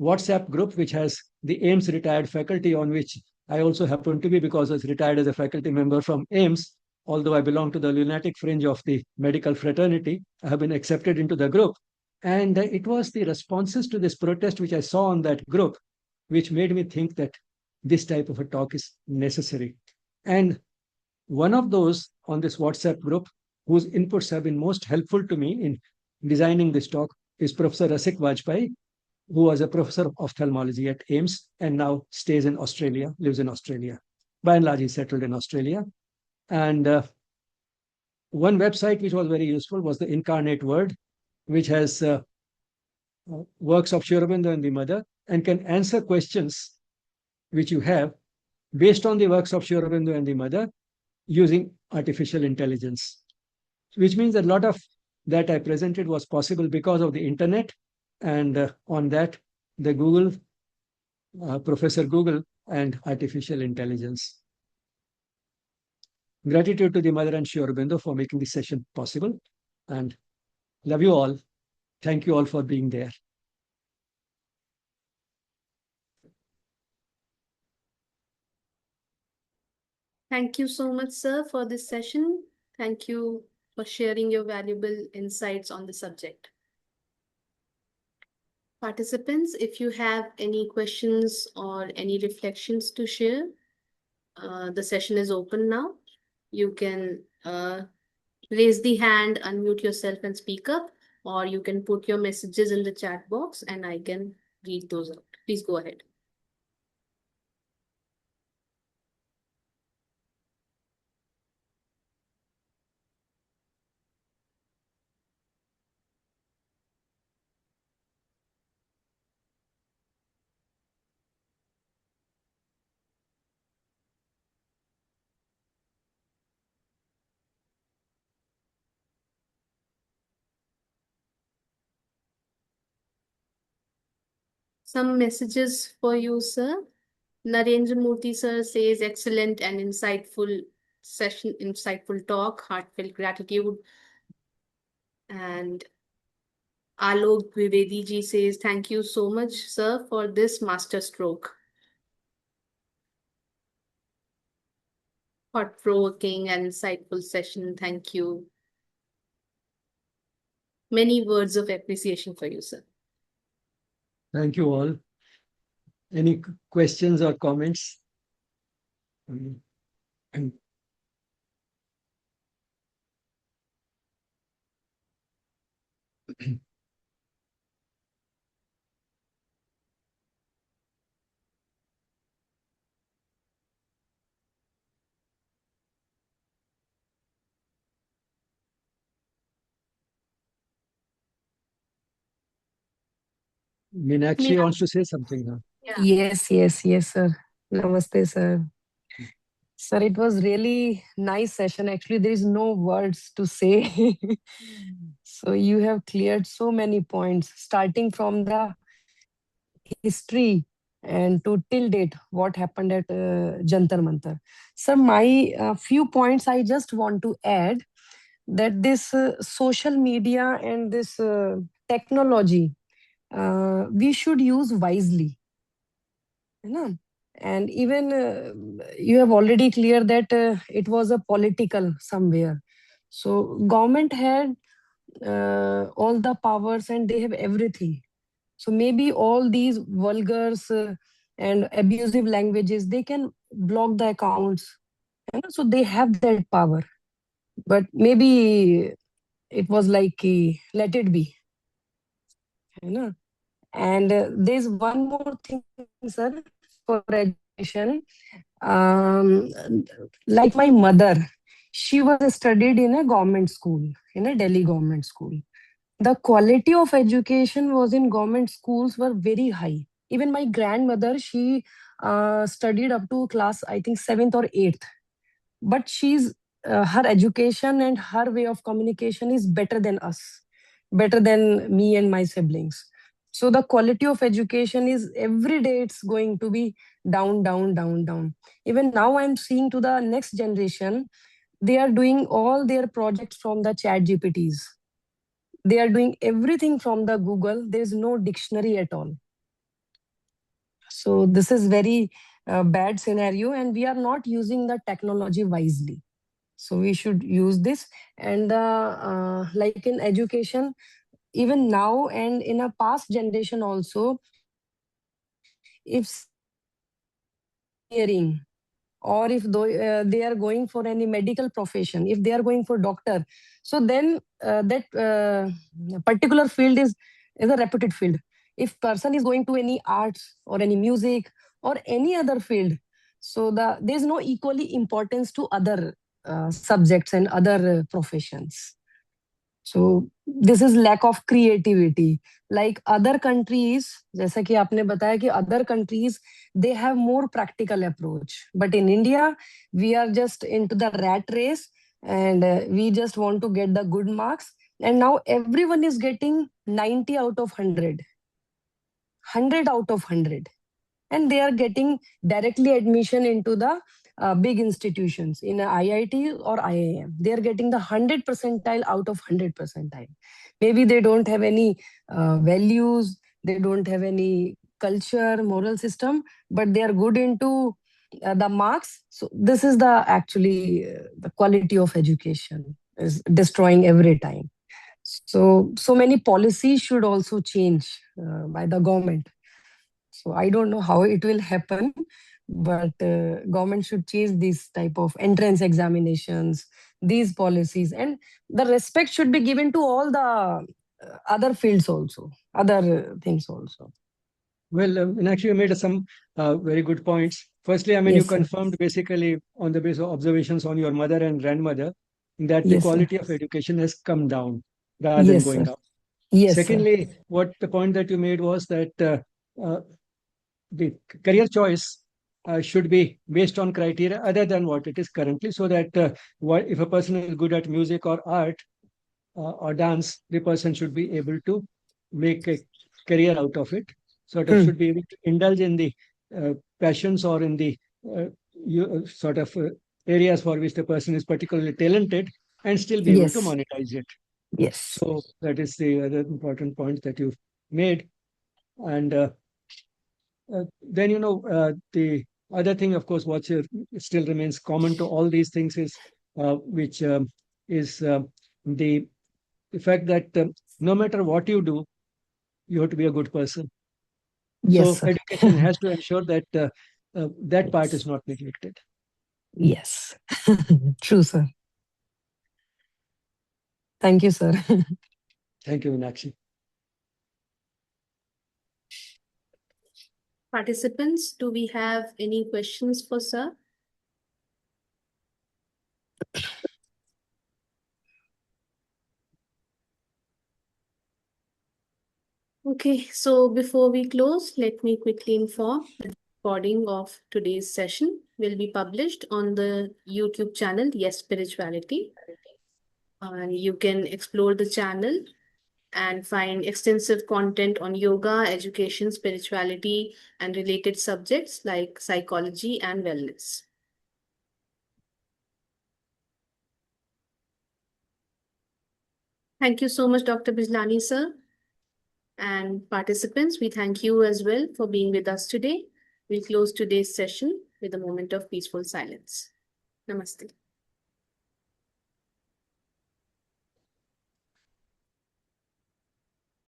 WhatsApp group, which has the AIMS retired faculty, on which I also happen to be, because I was retired as a faculty member from AIMS. Although I belong to the lunatic fringe of the medical fraternity, I have been accepted into the group. And it was the responses to this protest which I saw on that group, which made me think that this type of a talk is necessary. And one of those on this WhatsApp group, whose inputs have been most helpful to me in designing this talk, is Professor Rasik Vajpayee, who was a professor of ophthalmology at AIMS and now stays in Australia, lives in Australia. By and large, he's settled in Australia. And one website which was very useful was the Incarnate Word, which has works of Sri Aurobindo and the Mother, and can answer questions which you have based on the works of Sri Aurobindo and the mother using artificial intelligence, which means that a lot of that I presented was possible because of the internet. And on that, the Google, Professor Google, and artificial intelligence. Gratitude to the mother and Sri Aurobindo for making this session possible. And love you all. Thank you all for being there. Thank you so much, sir, for this session. Thank you for sharing your valuable insights on the subject. Participants, if you have any questions or any reflections to share, the session is open now. You can raise the hand, unmute yourself and speak up, or you can put your messages in the chat box and I can read those out. Please go ahead. Some messages for you, sir. Narendra Murthy sir says excellent and insightful session, insightful talk, heartfelt gratitude. And Alok Dwivedi ji says thank you so much, sir, for this master stroke. Thought-provoking and insightful session. Thank you. Many words of appreciation for you, sir. Thank you all. Any questions or comments? Meenakshi wants to say something now. Yeah. Yes, sir. Namaste, sir. Sir, it was really nice session. Actually, there is no words to say. So you have cleared so many points, starting from the history and to till date, what happened at Jantar Mantar. Sir, my few points I just want to add that this social media and this technology, we should use wisely. है ना? And even you have already clear that it was a political somewhere. So government had all the powers and they have everything. So maybe all these vulgars and abusive languages, they can block the accounts. You know? So they have that power. But maybe it was like, let it be. You know? And there's one more thing, sir, for education. Um, like my mother, she was studied in a government school, in a Delhi government school. The quality of education was in government schools were very high. Even my grandmother, she studied up to class, I think, 7th or 8th. But she's her education and her way of communication is better than us, better than me and my siblings. So the quality of education is every day it's going to be down, down, down, down. Even now I'm seeing to the next generation, they are doing all their projects from the chat GPTs. They are doing everything from the Google. There is no dictionary at all. So this is very bad scenario, and we are not using the technology wisely. So we should use this. And like in education, even now and in a past generation also, if someone is going for engineering, or if they are going for any medical profession, if they are going for doctor, so then that particular field is a reputed field. If person is going to any arts or any music or any other field, so there is no equally importance to other subjects and other professions. So this is lack of creativity. Like other countries, जैसा कि आपने बताया कि other countries, they have more practical approach. But in India, we are just into the rat race, and we just want to get the good marks. And now everyone is getting 90 out of 100, 100 out of 100. And they are getting directly admission into the big institutions in a IIT or IIM. They are getting the 100 percentile out of 100 percentile. Maybe they don't have any values, they don't have any culture, moral system, but they are good into the marks. So this is the actually the quality of education is destroying every time. So many policies should also change by the government. So I don't know how it will happen, but government should change these type of entrance examinations, these policies, and the respect should be given to all the other fields also, other things also. Well, and actually, you made some very good points. Firstly, I mean, you Yes, sir. confirmed basically on the basis of observations on your mother and grandmother that the Yes, sir. quality of education has come down rather than Yes, sir. going up. Yes, sir. Secondly, what the point that you made was that uh, the career choice should be based on criteria other than what it is currently, so that what, if a person is good at music or art or dance, the person should be able to make a career out of it. Sort of Hmm. should be able to indulge in the passions or in the uh, sort of areas for which the person is particularly talented and still be able to Yes. monetize it. Yes. So that is the other important point that you've made. And then, the other thing, of course, what still remains common to all these things is which is the fact that no matter what you do, you have to be a good person. Yes, So sir. education has to ensure that that part is Yes. not neglected. Yes. True, sir. Thank you, sir. Thank you, Meenakshi. Participants, do we have any questions for sir? Okay, so before we close, let me quickly inform that the recording of today's session will be published on the YouTube channel Yes Spirituality. And you can explore the channel and find extensive content on yoga, education, spirituality, and related subjects like psychology and wellness. Thank you so much, Dr. Bijlani, sir. And participants, we thank you as well for being with us today. We'll close today's session with a moment of peaceful silence. Namaste.